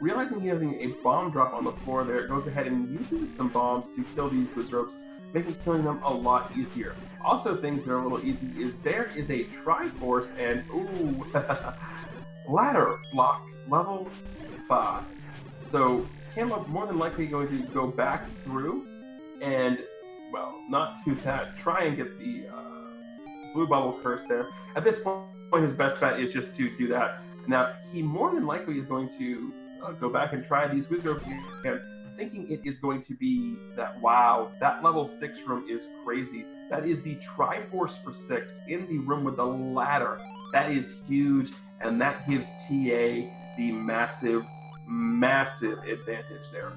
Realizing he has a bomb drop on the floor there, goes ahead and uses some bombs to kill these Wizrobes, making killing them a lot easier. Also, things that are a little easy is there is a Triforce, and ooh, ladder blocked, level 5. So Cantaloupe more than likely going to go back through and, well, not do that, try and get the blue bubble curse there. At this point, his best bet is just to do that. Now, he more than likely is going to go back and try these Wizrobes again, thinking it is going to be that, wow, that level 6 room is crazy. That is the Triforce for 6 in the room with the ladder. That is huge, and that gives TA the massive, massive advantage there.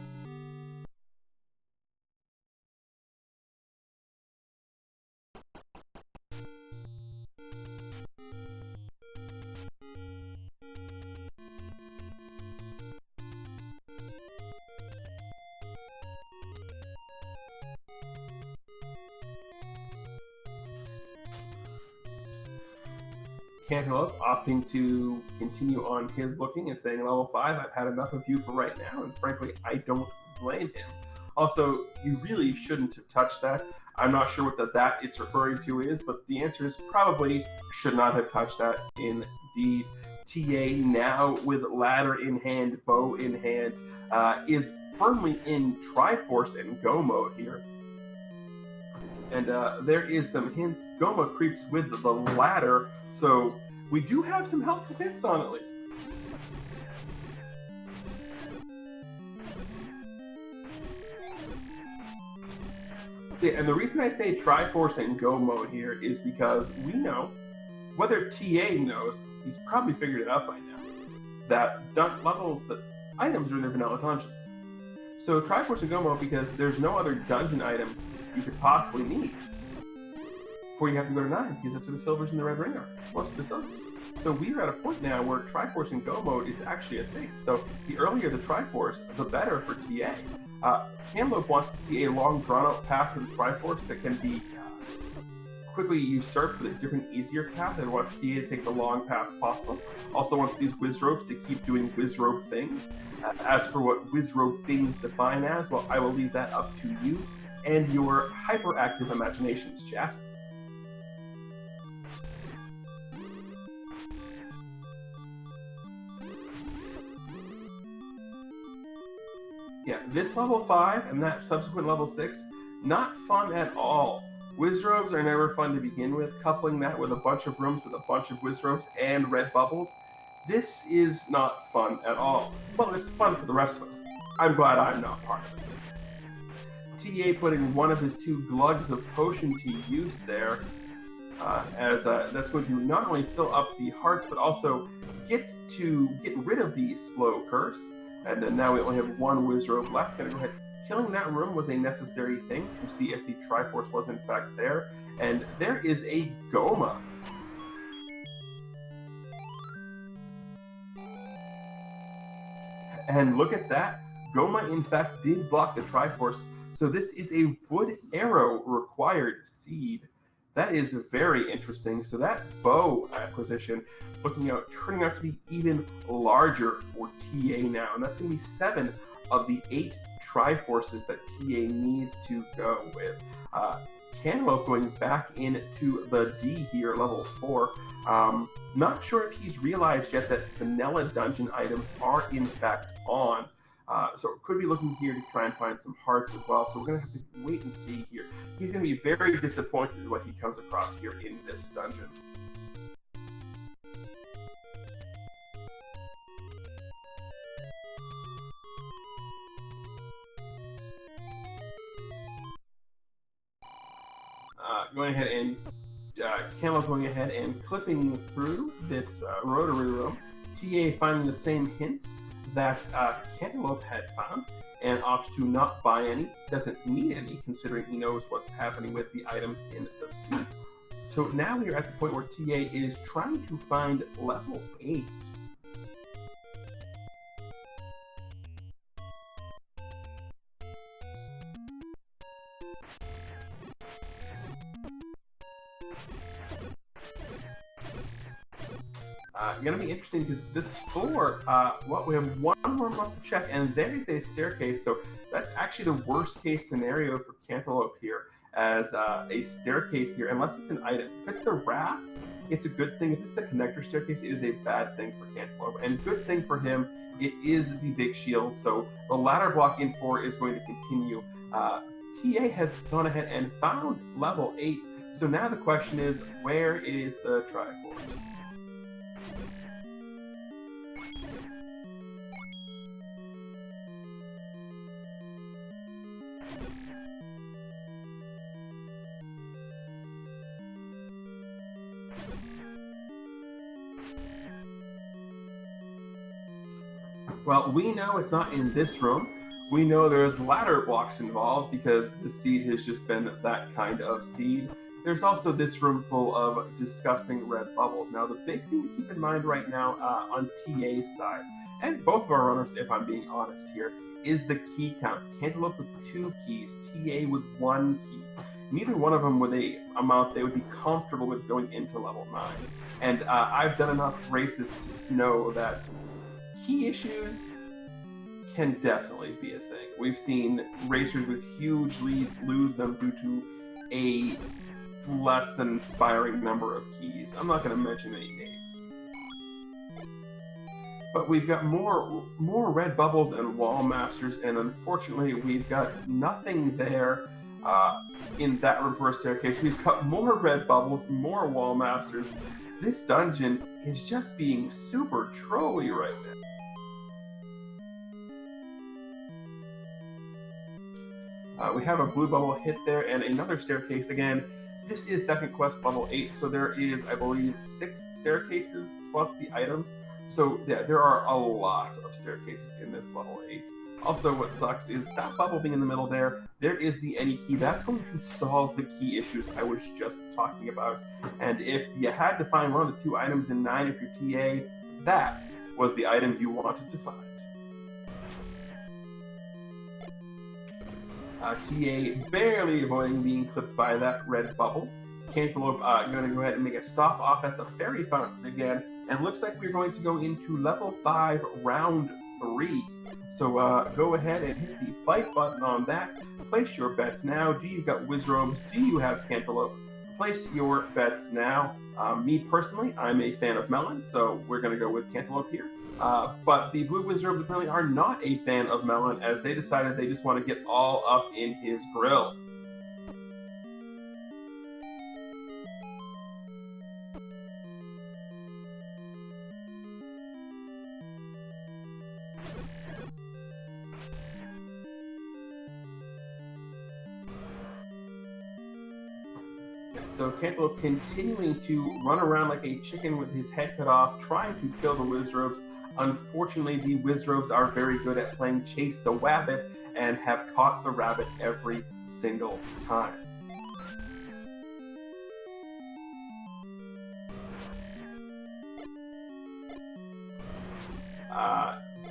Cantaloupe opting to continue on his looking and saying, level 5, I've had enough of you for right now, and frankly, I don't blame him. Also, you really shouldn't have touched that. I'm not sure what that it's referring to is, but the answer is probably should not have touched that indeed. TA now with ladder in hand, bow in hand, is firmly in Triforce and Go mode here. And there is some hints. Goma creeps with the ladder, so we do have some helpful hints on at least. See, and the reason I say Triforce and Go mode here is because we know, whether TA knows, he's probably figured it out by now, that items are in their vanilla dungeons. So Triforce and Go mode because there's no other dungeon item you could possibly need before you have to go to 9, because that's where the silvers and the red ring are. Most of the silvers. So we are at a point now where Triforce and Go mode is actually a thing. So the earlier the Triforce, the better for TA. Cantaloupe wants to see a long drawn-out path for the Triforce that can be quickly usurped with a different, easier path, and wants TA to take the long paths possible. Also wants these Wizrobes to keep doing Wizrobe things. As for what Wizrobe things define as, well, I will leave that up to you and your hyperactive imaginations, chat. Yeah, this level 5 and that subsequent level 6, not fun at all. Wizrobes are never fun to begin with. Coupling that with a bunch of rooms with a bunch of Wizrobes and red bubbles, this is not fun at all. Well, it's fun for the rest of us. I'm glad I'm not part of it. TA putting one of his 2 glugs of potion to use there, as that's going to not only fill up the hearts, but also get rid of the slow curse. And then now we only have 1 Wizrobe left. Gonna go ahead. Killing that room was a necessary thing to see if the Triforce was in fact there. And there is a Goma. And look at that. Goma, in fact, did block the Triforce. So this is a Wood Arrow required seed. That is very interesting. So that bow acquisition turning out to be even larger for TA now. And that's going to be 7 of the 8 Triforces that TA needs to go with. Cantaloupe going back into the D here, level 4. Not sure if he's realized yet that vanilla dungeon items are in fact on. So could be looking here to try and find some hearts as well. So we're going to have to wait and see here. He's going to be very disappointed with what he comes across here in this dungeon. Going ahead and Cantaloupe going ahead and clipping through this rotary room. TA finding the same hints that Cantaloupe had found and opts to not buy any, doesn't need any, considering he knows what's happening with the items in the sea. So now we are at the point where TA is trying to find level 8. Going to be interesting because this floor, we have 1 more left to check, and there is a staircase. So that's actually the worst case scenario for Cantaloupe here, as a staircase here, unless it's an item. If it's the raft, it's a good thing. If it's the connector staircase, it is a bad thing for Cantaloupeme. And good thing for him, it is the big shield. So the ladder block in 4 is going to continue. TA has gone ahead and found level 8. So now the question is, where is the Triforce? Well, we know it's not in this room. We know there's ladder blocks involved because the seed has just been that kind of seed. There's also this room full of disgusting red bubbles. Now, the big thing to keep in mind right now on TA's side, and both of our runners, if I'm being honest here, is the key count. Cantaloupe with 2 keys, TA with 1 key. Neither one of them with a amount they would be comfortable with going into level 9. And I've done enough races to know that key issues can definitely be a thing. We've seen racers with huge leads lose them due to a less than inspiring number of keys. I'm not going to mention any names. But we've got more red bubbles and wall masters, and unfortunately we've got nothing there in that reverse staircase. We've got more red bubbles, more wall masters. This dungeon is just being super trolly right now. We have a blue bubble hit there and another staircase again. This is second quest level 8, so there is, I believe, 6 staircases plus the items. So yeah, there are a lot of staircases in this level 8. Also, what sucks is that bubble being in the middle there is the any key. That's going to solve the key issues I was just talking about. And if you had to find one of the 2 items in 9 if you're TA, that was the item you wanted to find. TA barely avoiding being clipped by that red bubble. Cantaloupe going to go ahead and make a stop off at the fairy fountain again, and looks like we're going to go into level 5, round 3. So go ahead and hit the fight button on that. Place your bets now. Do you got Wizrobes? Do you have Cantaloupe? Place your bets now. Me personally, I'm a fan of Melon, so we're going to go with Cantaloupe here. But the blue Wizards apparently are not a fan of Melon, as they decided they just want to get all up in his grill. So Cantaloupe continuing to run around like a chicken with his head cut off, trying to kill the Wizrobes. Unfortunately, the Wizrobes are very good at playing Chase the Wabbit and have caught the rabbit every single time.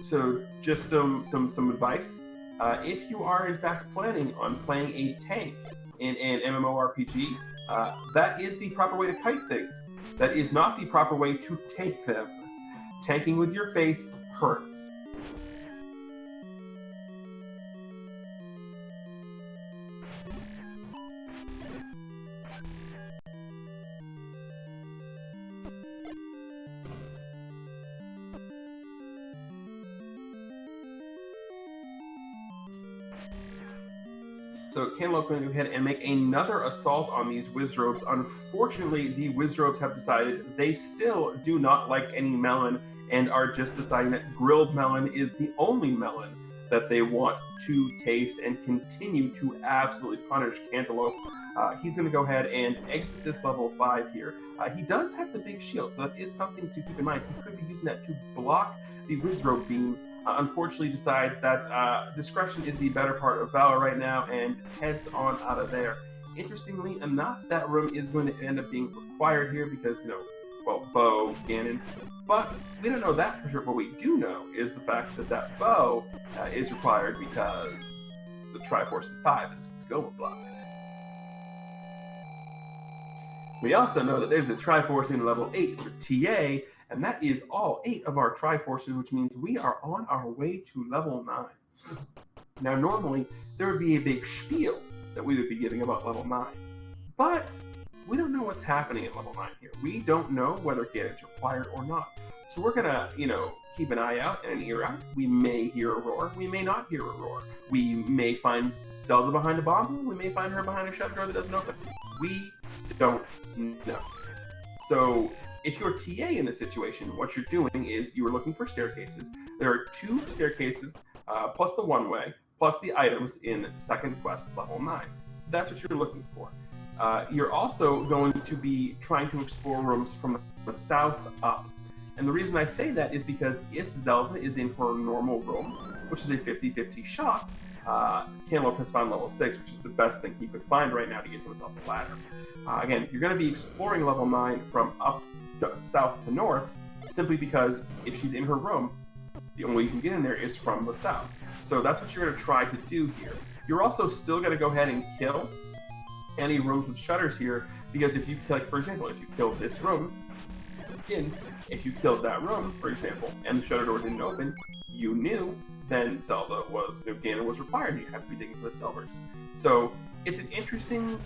So just some advice. If you are in fact planning on playing a tank in an MMORPG, that is the proper way to kite things. That is not the proper way to tank them. Tanking with your face hurts. So Cantaloupe going to go ahead and make another assault on these Wizrobes. Unfortunately, the Wizrobes have decided they still do not like any melon and are just deciding that grilled melon is the only melon that they want to taste and continue to absolutely punish Cantaloupe. He's going to go ahead and exit this level 5 here. He does have the big shield, so that is something to keep in mind. He could be using that to block the Wizrobe beams. Unfortunately decides that discretion is the better part of valor right now and heads on out of there. Interestingly enough, that room is going to end up being required here because, well, bow, Ganon. But we don't know that for sure. What we do know is the fact that that bow is required because the Triforce in 5 is Goma blocked. We also know that there's a Triforce in level 8 for TA, and that is all 8 of our Triforces, which means we are on our way to level 9. Now, normally, there would be a big spiel that we would be giving about level 9. But we don't know what's happening at level 9 here. We don't know whether Ganon's required or not. So we're going to, keep an eye out and an ear out. We may hear a roar. We may not hear a roar. We may find Zelda behind a bomb. We may find her behind a shutter door that doesn't open. We don't know. So if you're TA in this situation, what you're doing is you are looking for staircases. There are 2 staircases, plus the one-way, plus the items in second quest level 9. That's what you're looking for. You're also going to be trying to explore rooms from the south up. And the reason I say that is because if Zelda is in her normal room, which is a 50-50 shot, Cantaloupe has found level 6, which is the best thing he could find right now to get himself a ladder. Again, you're going to be exploring level 9 from up south to north, simply because if she's in her room, the only way you can get in there is from the south. So that's what you're going to try to do here. You're also still going to go ahead and kill any rooms with shutters here, because if you, for example, if you killed this room, again, if you killed that room, for example, and the shutter door didn't open, you knew then Zelda was, Ganon was required. You have to be digging for the silvers. So it's an interesting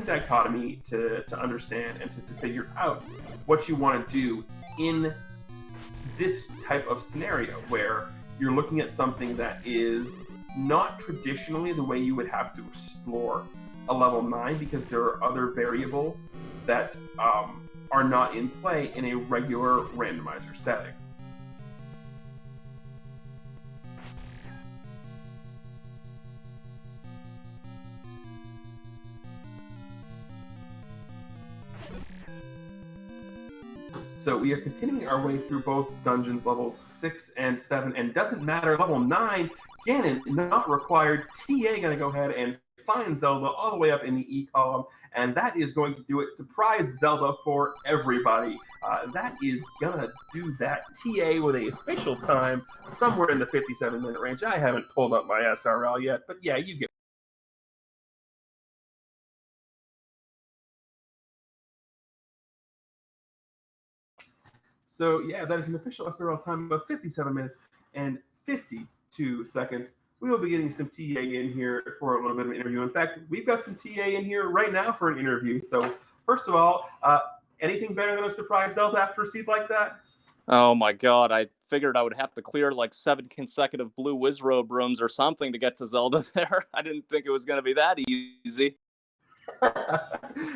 dichotomy to understand and to figure out what you want to do in this type of scenario where you're looking at something that is not traditionally the way you would have to explore a level 9, because there are other variables that are not in play in a regular randomizer setting. So we are continuing our way through both dungeons levels 6 and 7, and doesn't matter, level 9, Ganon, not required. TA gonna go ahead and find Zelda all the way up in the E column, and that is going to do it. Surprise Zelda for everybody. That is gonna do that. TA with a official time somewhere in the 57-minute range. I haven't pulled up my SRL yet, but yeah, you get. So yeah, that is an official SRL time of 57 minutes and 52 seconds. We will be getting some TA in here for a little bit of an interview. In fact, we've got some TA in here right now for an interview. So first of all, anything better than a surprise Zelda after a seed like that? Oh my god, I figured I would have to clear like 7 consecutive blue Wizrobe rooms or something to get to Zelda there. I didn't think it was going to be that easy.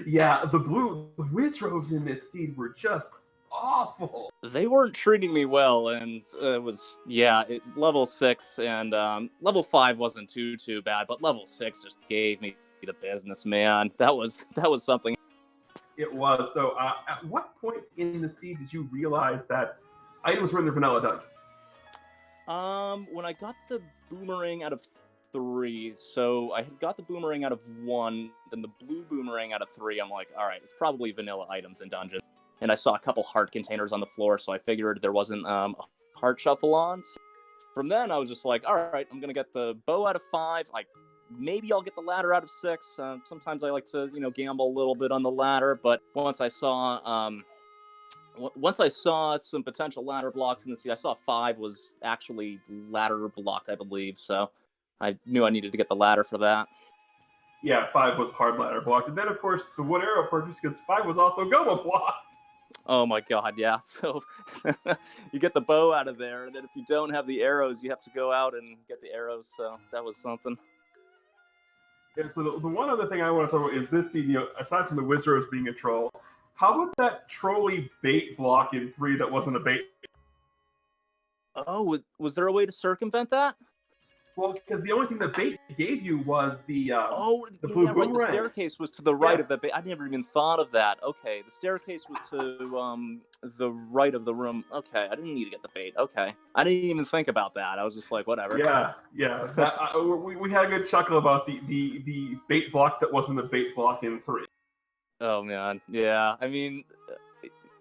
Yeah, the blue Wizrobes in this seed were just awful. They weren't treating me well, and it was, level 6 and level 5 wasn't too bad, but level 6 just gave me the business, man. That was something. It was. So, at what point in the seed did you realize that items were in the vanilla dungeons? When I got the boomerang out of 3, so I had got the boomerang out of 1, then the blue boomerang out of 3. I'm like, all right, it's probably vanilla items in dungeons. And I saw a couple heart containers on the floor, so I figured there wasn't a heart shuffle on. So from then, I was just like, all right, I'm gonna get the bow out of 5. Maybe I'll get the ladder out of 6. Sometimes I like to, gamble a little bit on the ladder, but once I saw some potential ladder blocks in the seed, I saw 5 was actually ladder blocked, I believe. So I knew I needed to get the ladder for that. Yeah, 5 was hard ladder blocked. And then, of course, the wood arrow purchase, because 5 was also Goma blocked. Oh my god, yeah. So you get the bow out of there, and then if you don't have the arrows, you have to go out and get the arrows. So that was something. Yeah, so the one other thing I want to talk about is this seed, aside from the Wizards being a troll, how about that trolley bait block in 3 that wasn't a bait? Oh, was there a way to circumvent that? Well, because the only thing the bait gave you was the blue right. boomerang. The staircase was to the right of the bait. I never even thought of that. Okay, the staircase was to the right of the room. Okay, I didn't need to get the bait. Okay, I didn't even think about that. I was just like, whatever. Yeah. We had a good chuckle about the bait block that wasn't the bait block in 3. Oh man, yeah. I mean,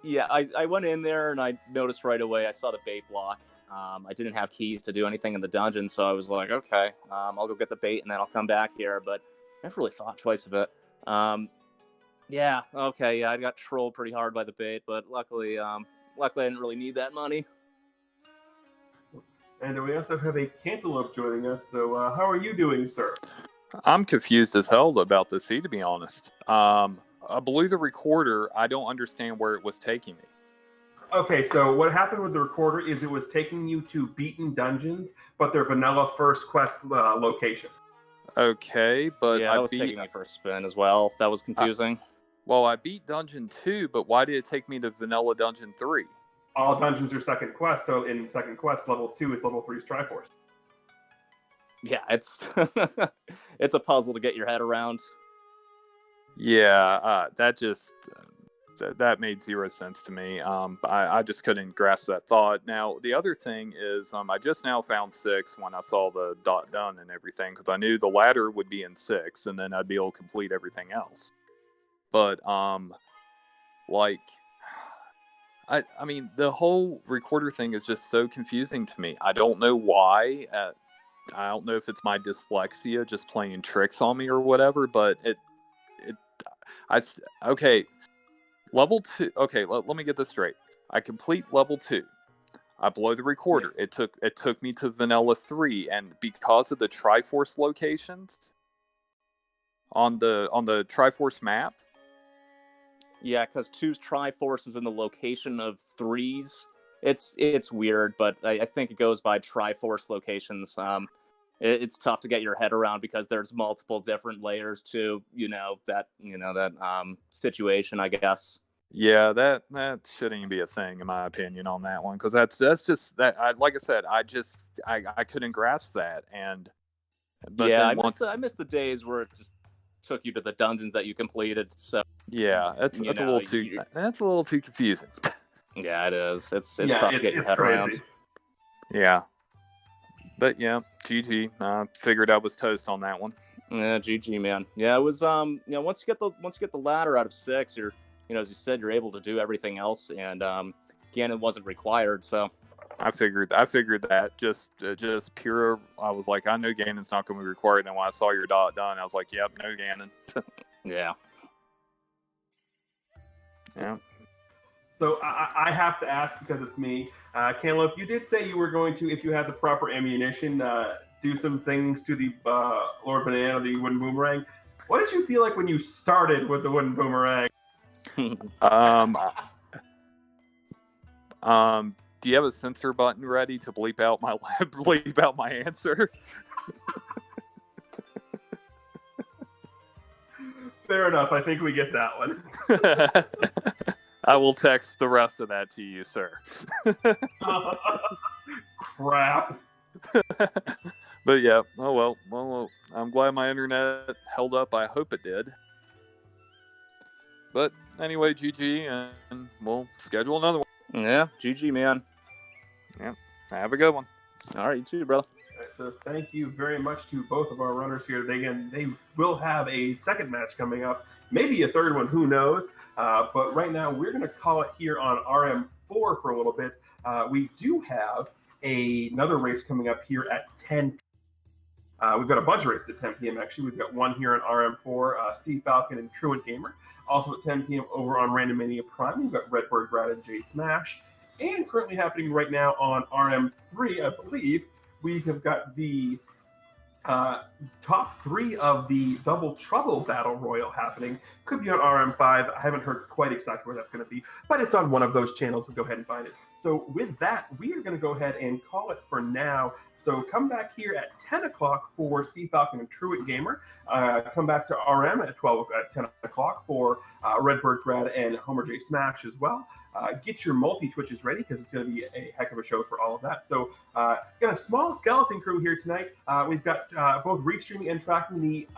yeah. I went in there and I noticed right away. I saw the bait block. I didn't have keys to do anything in the dungeon, so I was like, okay, I'll go get the bait and then I'll come back here. But I never really thought twice of it. I got trolled pretty hard by the bait, but luckily I didn't really need that money. And we also have a Cantaloupe joining us. So how are you doing, sir? I'm confused as hell about this seed, to be honest. I believe the recorder, I don't understand where it was taking me. Okay, so what happened with the recorder is it was taking you to beaten dungeons, but they're vanilla first quest location. Okay, but yeah, that was taking me for a spin as well. That was confusing. I beat Dungeon 2, but why did it take me to Vanilla Dungeon 3? All dungeons are second quest, so in second quest, level 2 is level 3's Triforce. Yeah, it's it's a puzzle to get your head around. Yeah, that made zero sense to me. I just couldn't grasp that thought. Now, the other thing is I just now found 6 when I saw the dot done and everything, because I knew the ladder would be in 6, and then I'd be able to complete everything else. But, I mean, the whole recorder thing is just so confusing to me. I don't know why. I don't know if it's my dyslexia just playing tricks on me or whatever, but okay. Level 2. Okay, let me get this straight. I complete level 2. I blow the recorder. Yes. It took me to Vanilla 3, and because of the Triforce locations on the Triforce map. Yeah, because 2's Triforce is in the location of 3's. It's weird, but I think it goes by Triforce locations. It's tough to get your head around because there's multiple different layers to that situation, I guess. Yeah, that shouldn't even be a thing in my opinion on that one, because that's just that. Like I said, I couldn't grasp that, I missed the days where it just took you to the dungeons that you completed. So yeah, that's a little too confusing. Yeah, it is. It's tough to get your head around. Yeah. But yeah, GG. Figured I was toast on that one. Yeah, GG, man. Yeah, it was once you get the ladder out of 6, you're as you said, you're able to do everything else, and Ganon wasn't required, so I figured that just pure. I was like, I know Ganon's not going to be required. And then when I saw your dot done, I was like, yep, no Ganon. Yeah. Yeah. So I have to ask, because it's me, Cantaloupeme, you did say you were going to, if you had the proper ammunition, do some things to the Lord Banana, the wooden boomerang. What did you feel like when you started with the wooden boomerang? Do you have a censor button ready to bleep out my answer? Fair enough. I think we get that one. I will text the rest of that to you, sir. Crap. But yeah, oh well, I'm glad my internet held up. I hope it did. But anyway, GG, and we'll schedule another one. Yeah, GG, man. Yeah, have a good one. All right, you too, brother. So thank you very much to both of our runners here. They will have a second match coming up, maybe a third one, who knows? But right now we're going to call it here on RM4 for a little bit. We do have another race coming up here at 10. We've got a bunch of races at 10 p.m. actually. We've got one here on RM4, Sea Falcon and Truant Gamer. Also at 10 p.m. over on Randomizer Prime, we've got Redbird Grad and J Smash. And currently happening right now on RM3, I believe, we have got the top 3 of the Double Trouble Battle Royal happening. Could be on RM5. I haven't heard quite exactly where that's going to be, but it's on one of those channels, so go ahead and find it. So with that, we are going to go ahead and call it for now. So come back here at 10 o'clock for Sea Falcon and Truant Gamer. Come back to RM at 10 o'clock for Redbird Grad and Homer J Smash as well. Get your multi-twitches ready because it's going to be a heck of a show for all of that. So got a small skeleton crew here tonight. We've got both restreaming and tracking the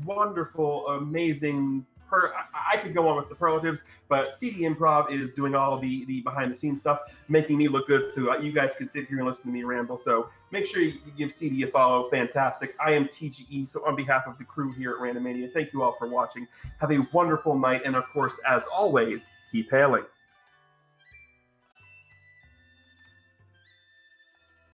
wonderful, amazing... I could go on with superlatives, but CD Improv is doing all the behind-the-scenes stuff, making me look good, so you guys can sit here and listen to me ramble. So make sure you give CD a follow. Fantastic. I am TGE, so on behalf of the crew here at Randomania, thank you all for watching. Have a wonderful night, and of course, as always, keep hailing.